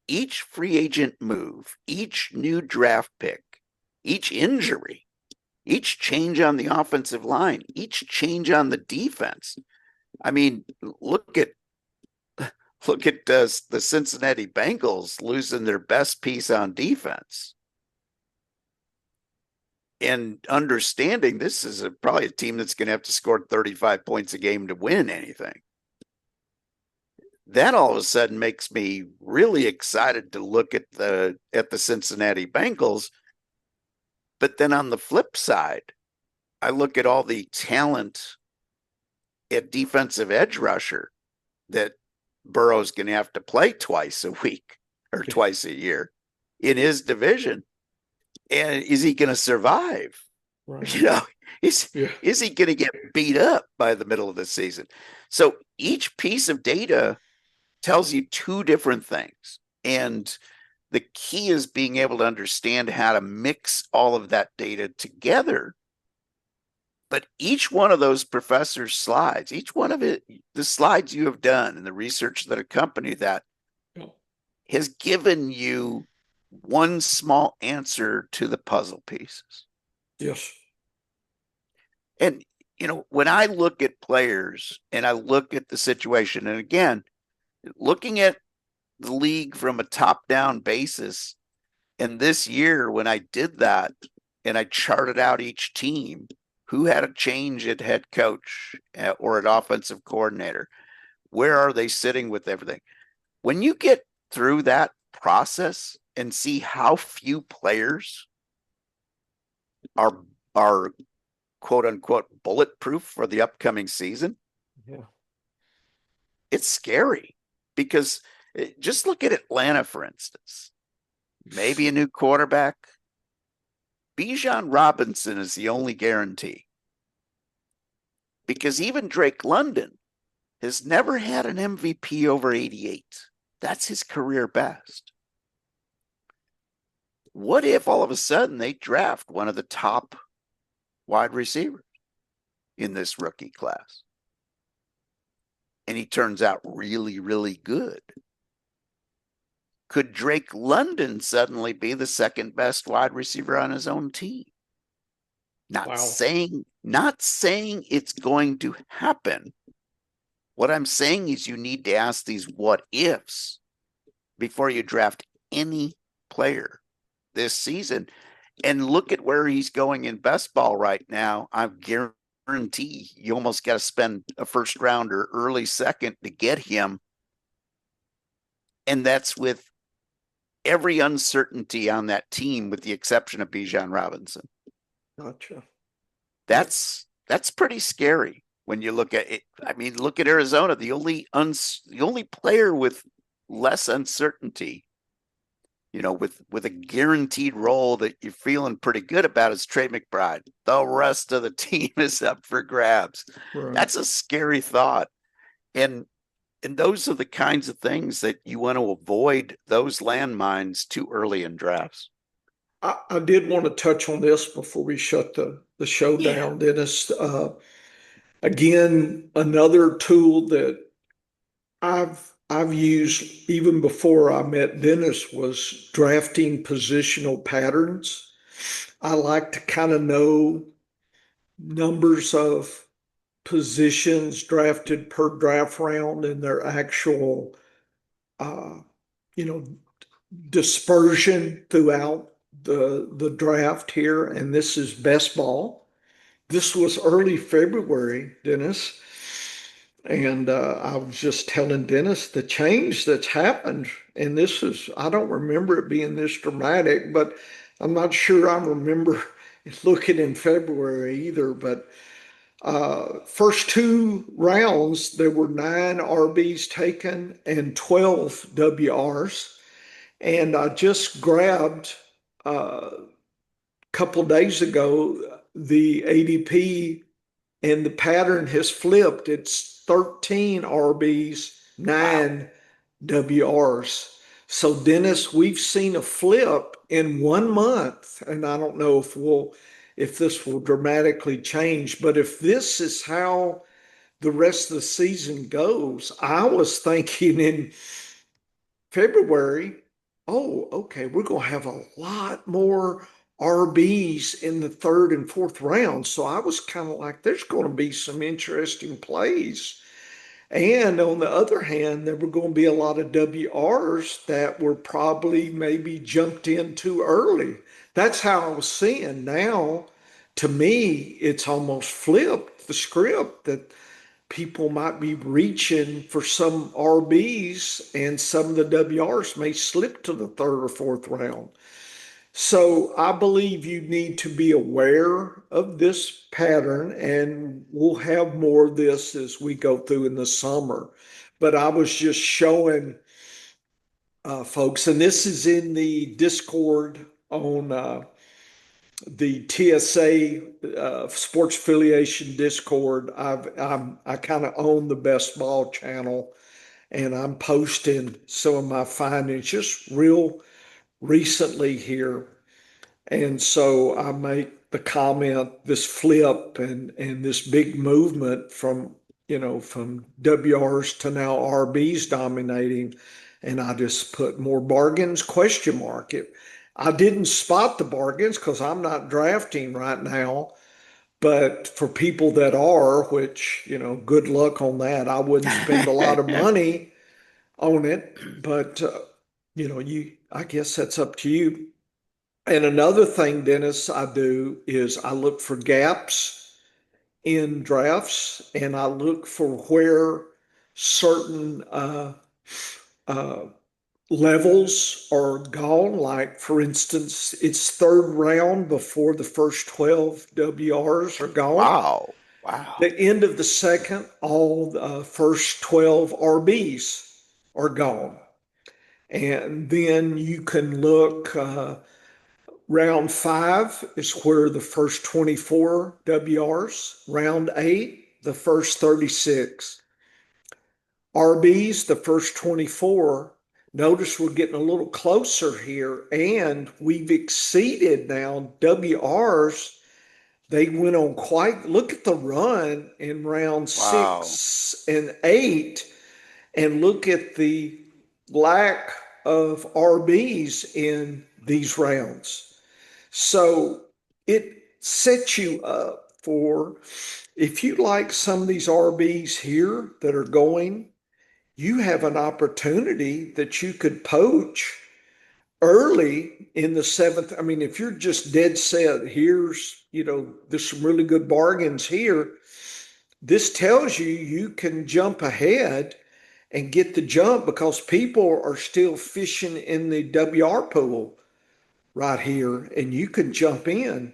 each free agent move, each new draft pick, each injury, each change on the offensive line, each change on the defense. I mean, look at the Cincinnati Bengals losing their best piece on defense. And understanding this is probably a team that's going to have to score 35 points a game to win anything. That all of a sudden makes me really excited to look at the Cincinnati Bengals. But then on the flip side, I look at all the talent at defensive edge rusher that Burrow's going to have to play twice a week or twice a year in his division. And is he going to survive? Right. Is he going to get beat up by the middle of the season? So each piece of data tells you 2 different things. And the key is being able to understand how to mix all of that data together. But each one of those professors' slides, each one of the slides you have done and the research that accompany that has given you one small answer to the puzzle pieces. Yes. And, when I look at players and I look at the situation, and again, looking at the league from a top-down basis, and this year when I did that and I charted out each team, who had a change at head coach or at offensive coordinator, where are they sitting with everything? When you get through that process and see how few players are quote unquote bulletproof for the upcoming season, it's scary. Because just look at Atlanta, for instance. Maybe a new quarterback. Bijan Robinson is the only guarantee. Because even Drake London has never had an MVP over 88. That's his career best. What if all of a sudden they draft one of the top wide receivers in this rookie class? And he turns out really, really good. Could Drake London suddenly be the second best wide receiver on his own team? Not saying it's going to happen. What I'm saying is you need to ask these what ifs before you draft any player this season. And look at where he's going in best ball right now. I guarantee you almost got to spend a first round or early second to get him. And that's with every uncertainty on that team, with the exception of Bijan Robinson. Gotcha. That's pretty scary when you look at it. I mean, look at Arizona. The only player with less uncertainty, with a guaranteed role that you're feeling pretty good about, is Trey McBride. The rest of the team is up for grabs. Right. That's a scary thought. And those are the kinds of things that you want to avoid, those landmines, too early in drafts. I did want to touch on this before we shut the show down, Dennis. Again, another tool that I've used even before I met Dennis was drafting positional patterns. I like to kind of know numbers of positions drafted per draft round and their actual, dispersion throughout the draft here. And this is best ball. This was early February, Dennis. And I was just telling Dennis the change that's happened. And I don't remember it being this dramatic, but I'm not sure I remember looking in February either. But First two rounds, there were 9 RBs taken and 12 WRs. And I just grabbed a couple days ago the ADP, and the pattern has flipped. It's 13 RBs, Wow. 9 WRs. So, Dennis, we've seen a flip in 1 month, and I don't know if this will dramatically change, but if this is how the rest of the season goes, I was thinking in February, oh, okay, we're going to have a lot more RBs in the third and fourth round. So I was kind of like, there's going to be some interesting plays. And on the other hand, there were going to be a lot of WRs that were probably maybe jumped in too early. That's how I was seeing. Now, to me, it's almost flipped the script that people might be reaching for some RBs and some of the WRs may slip to the third or fourth round. So I believe you need to be aware of this pattern, and we'll have more of this as we go through in the summer. But I was just showing folks, and this is in the Discord on the TSA sports affiliation Discord. I kind of own the best ball channel, and I'm posting some of my findings just real recently here. And so I make the comment, this flip and this big movement from, from WRs to now RBs dominating. And I just put more bargains, question mark. I didn't spot the bargains because I'm not drafting right now. But for people that are, which, good luck on that. I wouldn't spend a lot of money on it. But, I guess that's up to you. And another thing, Dennis, I do is I look for gaps in drafts, and I look for where certain uh, levels are gone. Like, for instance, it's third round before the first 12 WRs are gone. Wow. Wow. The end of the second, all the first 12 RBs are gone. And then you can look. Round 5 is where the first 24 WRs. Round 8, the first 36. RBs, the first 24. Notice we're getting a little closer here, and we've exceeded now WRs. They went on quite, look at the run in round Wow. 6 and 8, and look at the lack of RBs in these rounds. So it sets you up for, if you like some of these RBs here that are going, you have an opportunity that you could poach early in the seventh. I mean, if you're just dead set, there's some really good bargains here. This tells you you can jump ahead and get the jump because people are still fishing in the WR pool right here, and you can jump in.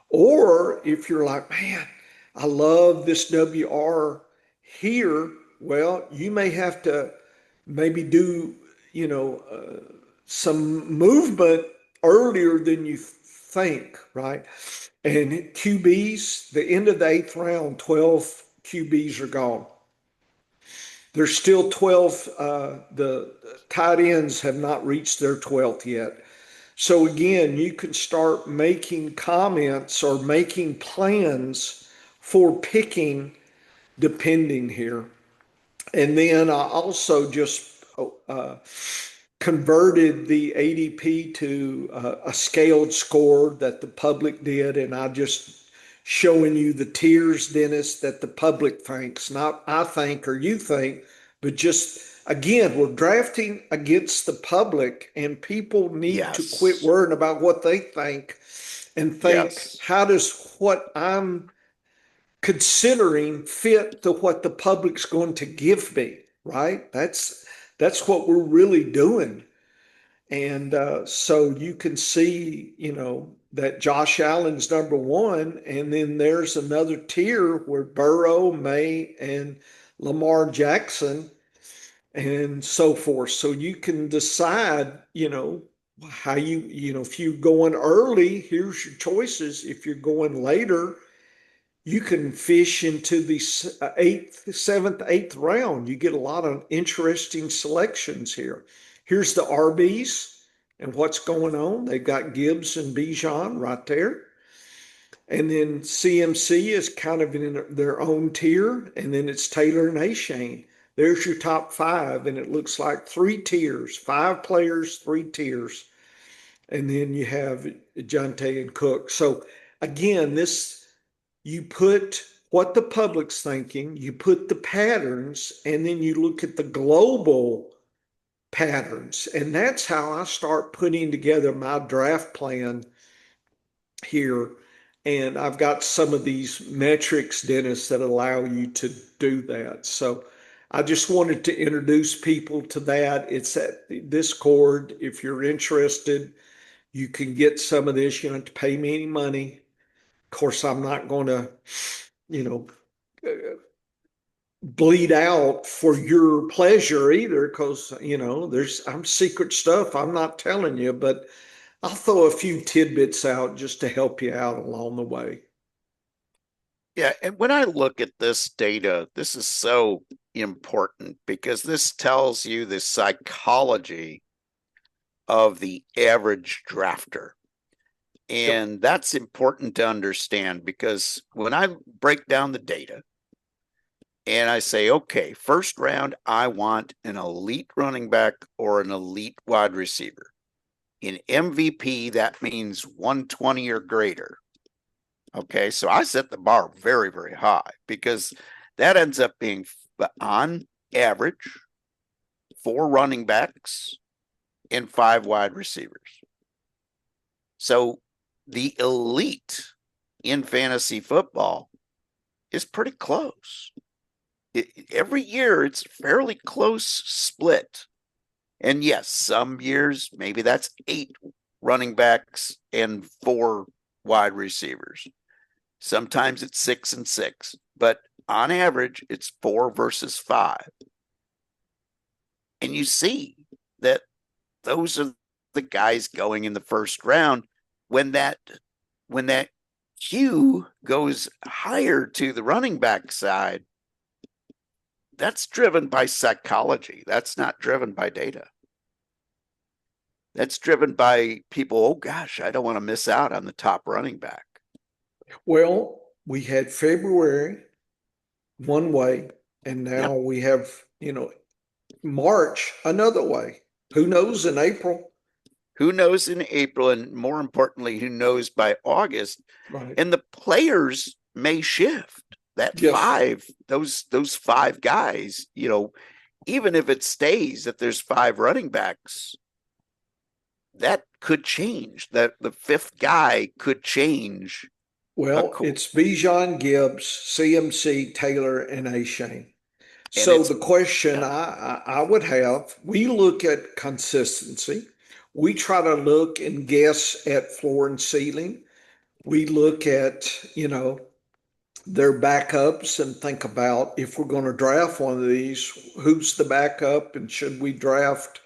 Or if you're like, man, I love this WR here, well, you may have to maybe do, some movement earlier than you think, right? And QBs, the end of the eighth round, 12 QBs are gone. There's still 12, the tight ends have not reached their 12th yet. So again, you can start making comments or making plans for picking depending here. And then I also just uh, converted the ADP to a scaled score that the public did. And I just showing you the tiers, Dennis, that the public thinks, not I think or you think, but just again, we're drafting against the public, and people need to quit Yes. worrying about what they think and think, Yes. how does what I'm considering fit to what the public's going to give me, right? That's what we're really doing. And so you can see, that Josh Allen's number one, and then there's another tier where Burrow, May, and Lamar Jackson, and so forth. So you can decide, how if you're going early, here's your choices. If you're going later, you can fish into the eighth, seventh, eighth round. You get a lot of interesting selections here. Here's the RBs and what's going on. They've got Gibbs and Bijan right there. And then CMC is kind of in their own tier. And then it's Taylor and Achane. There's your top five. And it looks like three tiers, five players, three tiers. And then you have Jonte and Cook. So again, you put what the public's thinking, you put the patterns, and then you look at the global patterns. And that's how I start putting together my draft plan here. And I've got some of these metrics, Dennis, that allow you to do that. So I just wanted to introduce people to that. It's at the Discord. If you're interested, you can get some of this. You don't have to pay me any money. Of course, I'm not going to, you know, bleed out for your pleasure either, because, there's I'm secret stuff I'm not telling you, but I'll throw a few tidbits out just to help you out along the way. Yeah, and when I look at this data, this is so important because this tells you the psychology of the average drafter. And that's important to understand because when I break down the data and I say, okay, first round, I want an elite running back or an elite wide receiver. In MVP, that means 120 or greater. Okay, so I set the bar very, very high because that ends up being on average 4 running backs and 5 wide receivers. So the elite in fantasy football is pretty close. Every year it's fairly close split. And yes, some years maybe that's 8 running backs and 4 wide receivers. Sometimes it's 6 and 6, but on average it's 4 versus 5. And you see that those are the guys going in the first round. When that Q goes higher to the running back side, that's driven by psychology. That's not driven by data. That's driven by people, oh gosh, I don't want to miss out on the top running back. Well, we had February one way, and now we have, March another way. Who knows in April? Who knows in April, and more importantly, who knows by August? Right. And the players may shift. That Yes. 5, those 5 guys, even if it stays that there's 5 running backs, that could change. That the 5th guy could change. Well, it's Bijan, Gibbs, CMC, Taylor, and Achane. So the question I would have, we look at consistency. We try to look and guess at floor and ceiling. We look at, their backups and think about if we're going to draft one of these, who's the backup and should we draft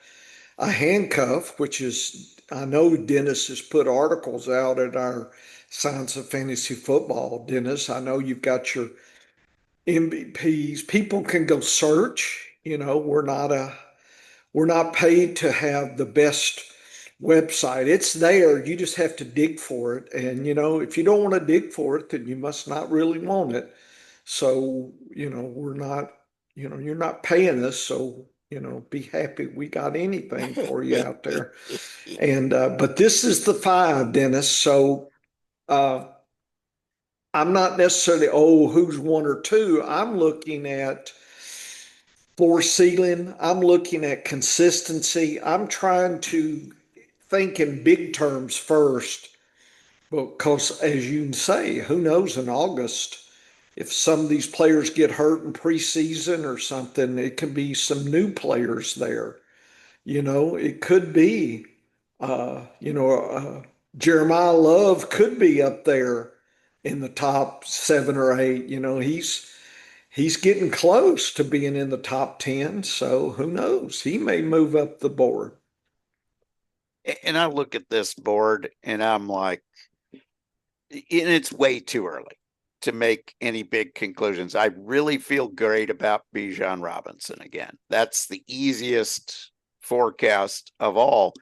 a handcuff, which is, I know Dennis has put articles out at our Science of Fantasy Football. Dennis, I know you've got your MVPs. People can go search. We're not paid to have the best website. It's there. You just have to dig for it. And if you don't want to dig for it, then you must not really want it. So, we're not, you're not paying us. So, be happy we got anything for you out there. And but this is the 5, Dennis. So I'm not necessarily, who's 1 or 2. I'm looking at floor ceiling. I'm looking at consistency. I'm trying to think in big terms first, because as you can say, who knows in August, if some of these players get hurt in preseason or something, it could be some new players there. It could be Jeremiah Love could be up there in the top 7 or 8. He's getting close to being in the top 10. So who knows? He may move up the board. And I look at this board and I'm like, and it's way too early to make any big conclusions. I really feel great about Bijan Robinson again. That's the easiest forecast of all.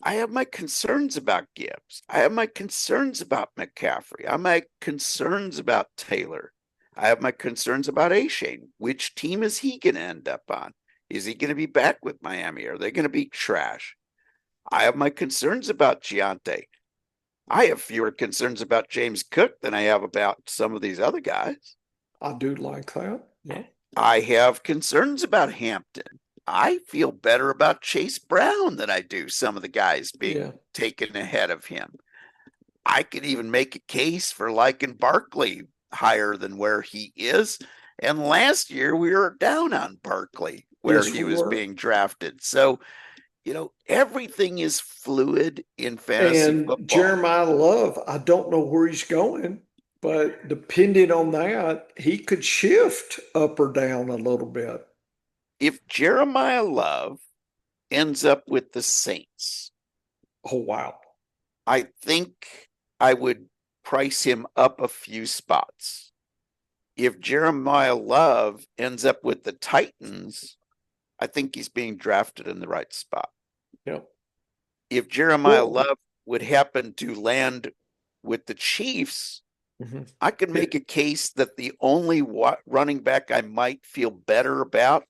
I have my concerns about Gibbs. I have my concerns about McCaffrey. I have my concerns about Taylor. I have my concerns about A-Shane. Which team is he going to end up on? Is he going to be back with Miami? Are they going to be trash? I have my concerns about Giante. I have fewer concerns about James Cook than I have about some of these other guys. I do like that. Yeah. I have concerns about Hampton. I feel better about Chase Brown than I do some of the guys being taken ahead of him. I could even make a case for liking Barkley higher than where he is. And last year we were down on Barkley where he was being drafted. So, everything is fluid in fantasy football. Jeremiah Love, I don't know where he's going, but depending on that, he could shift up or down a little bit. If Jeremiah Love ends up with the Saints, oh wow, I think I would price him up a few spots. If Jeremiah Love ends up with the Titans, I think he's being drafted in the right spot. Yep. If Jeremiah Love would happen to land with the Chiefs, I could make a case that the only running back I might feel better about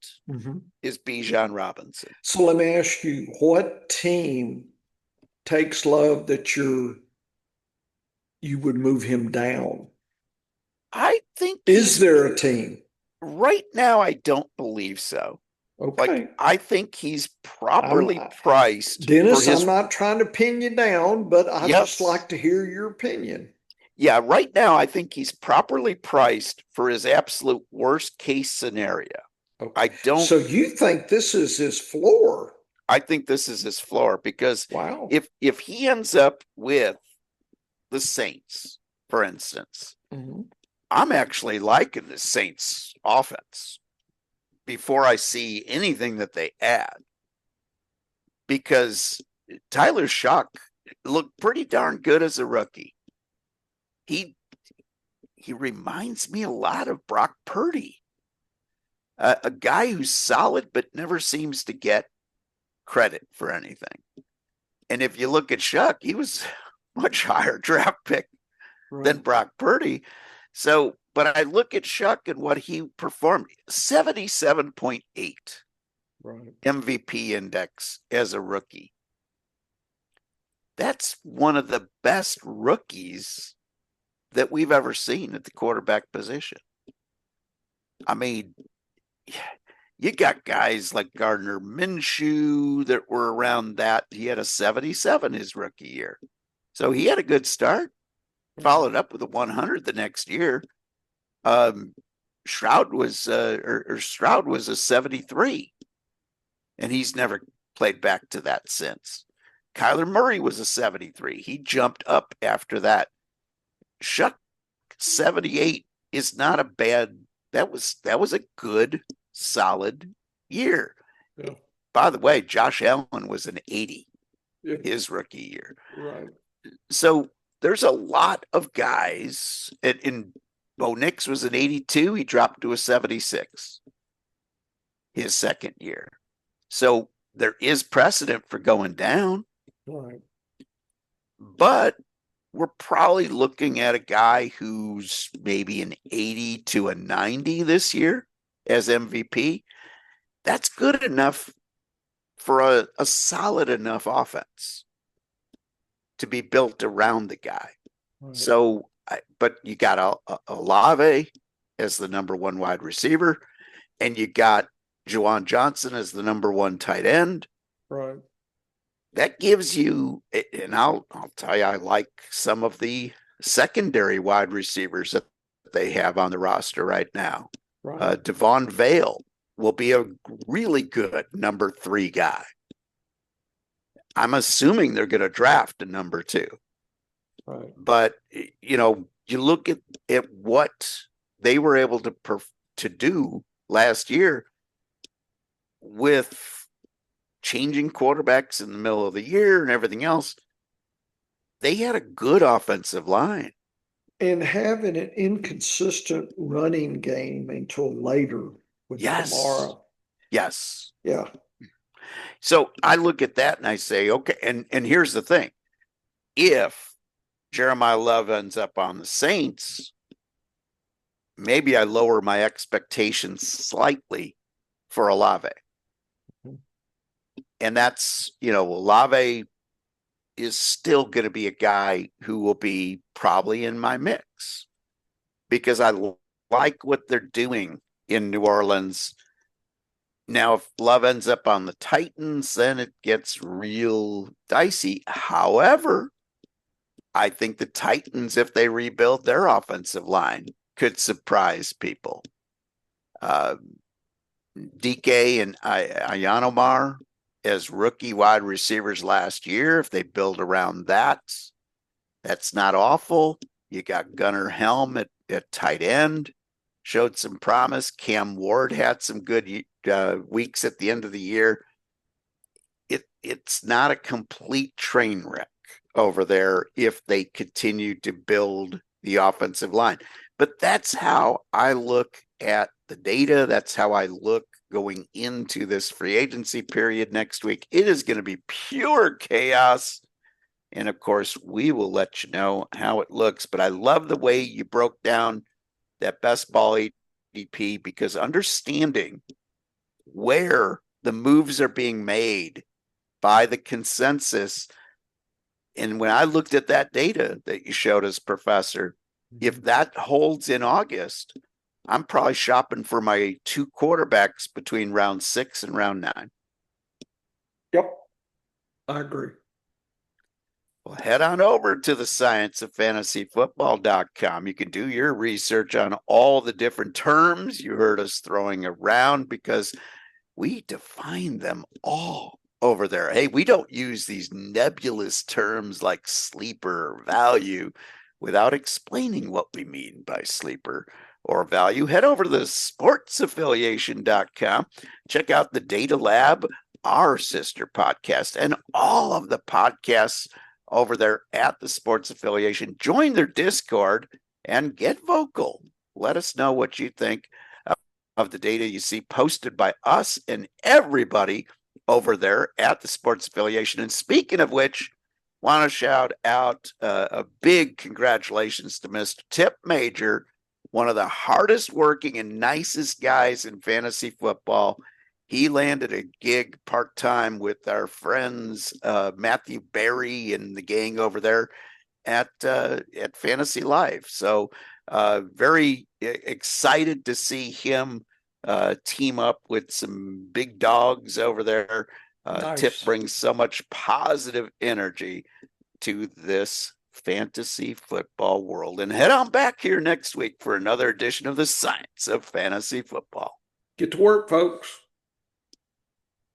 is Bijan Robinson. So let me ask you, what team takes Love that you would move him down? I think is there a team? Right now, I don't believe so. Okay. I think he's properly priced. Dennis, I'm not trying to pin you down, but I Yes. just like to hear your opinion. Yeah, right now I think he's properly priced for his absolute worst case scenario. Okay. I don't. So you think this is his floor? I think this is his floor because Wow. if he ends up with the Saints, for instance, I'm actually liking the Saints offense before I see anything that they add, because Tyler Shock looked pretty darn good as a rookie. He reminds me a lot of Brock Purdy, a guy who's solid but never seems to get credit for anything. And if you look at Shock, he was much higher draft pick than Brock Purdy. So, but I look at Shock and what he performed, 77.8 MVP index as a rookie. That's one of the best rookies that we've ever seen at the quarterback position. I mean, you got guys like Gardner Minshew that were around that. He had a 77 his rookie year. So he had a good start, followed up with a 100 the next year. Stroud was a 73, and he's never played back to that since. Kyler Murray was a 73. He jumped up after that. Shuck 78 is not a bad. That was a good, solid year. Yeah. By the way, Josh Allen was an 80 his rookie year. Right. So there's a lot of guys. In Bo Nix was an 82. He dropped to a 76 his second year. So there is precedent for going down. Right. But we're probably looking at a guy who's maybe an 80 to a 90 this year as MVP. That's good enough for a solid enough offense to be built around the guy. Right. So, but you got Olave as the number one wide receiver, and you got Juwan Johnson as the number one tight end. Right. That gives you, and I'll tell you, I like some of the secondary wide receivers that they have on the roster right now. Right. Devon Vale will be a really good number 3 guy. I'm assuming they're going to draft a number 2. Right. But, you look at what they were able to do last year with changing quarterbacks in the middle of the year and everything else. They had a good offensive line. And having an inconsistent running game until later with Kamara. Yes. Yeah. So I look at that and I say, okay, and here's the thing. If Jeremiah Love ends up on the Saints, maybe I lower my expectations slightly for Olave. And that's, Olave is still going to be a guy who will be probably in my mix because I like what they're doing in New Orleans. Now, if Love ends up on the Titans, then it gets real dicey. However, I think the Titans, if they rebuild their offensive line, could surprise people. DK and Ayanomar as rookie wide receivers last year, if they build around that, that's not awful. You got Gunnar Helm at tight end, showed some promise. Cam Ward had some good weeks at the end of the year. It's not a complete train wreck over there if they continue to build the offensive line. But that's how I look at the data. That's how I look going into this free agency period next week. It is going to be pure chaos. And of course, we will let you know how it looks. But I love the way you broke down that best ball ADP, because understanding where the moves are being made by the consensus. And when I looked at that data that you showed us, Professor, if that holds in August, I'm probably shopping for my 2 quarterbacks between round 6 and round 9. Yep. I agree. Well, head on over to the scienceoffantasyfootball.com. You can do your research on all the different terms you heard us throwing around, because we define them all over there. Hey, we don't use these nebulous terms like sleeper, value, without explaining what we mean by sleeper or value. Head over to the sportsaffiliation.com. Check out the Data Lab, our sister podcast, and all of the podcasts over there at the Sports Affiliation. Join their Discord and get vocal. Let us know what you think of the data you see posted by us and everybody over there at the Sports Affiliation. And speaking of which, want to shout out a big congratulations to Mr. Tip Major, one of the hardest working and nicest guys in fantasy football. He landed a gig part-time with our friends Matthew Berry and the gang over there at Fantasy Life. So very excited to see him team up with some big dogs over there. Nice. Tip brings so much positive energy to this fantasy football world. And head on back here next week for another edition of the Science of Fantasy Football. Get to work, folks.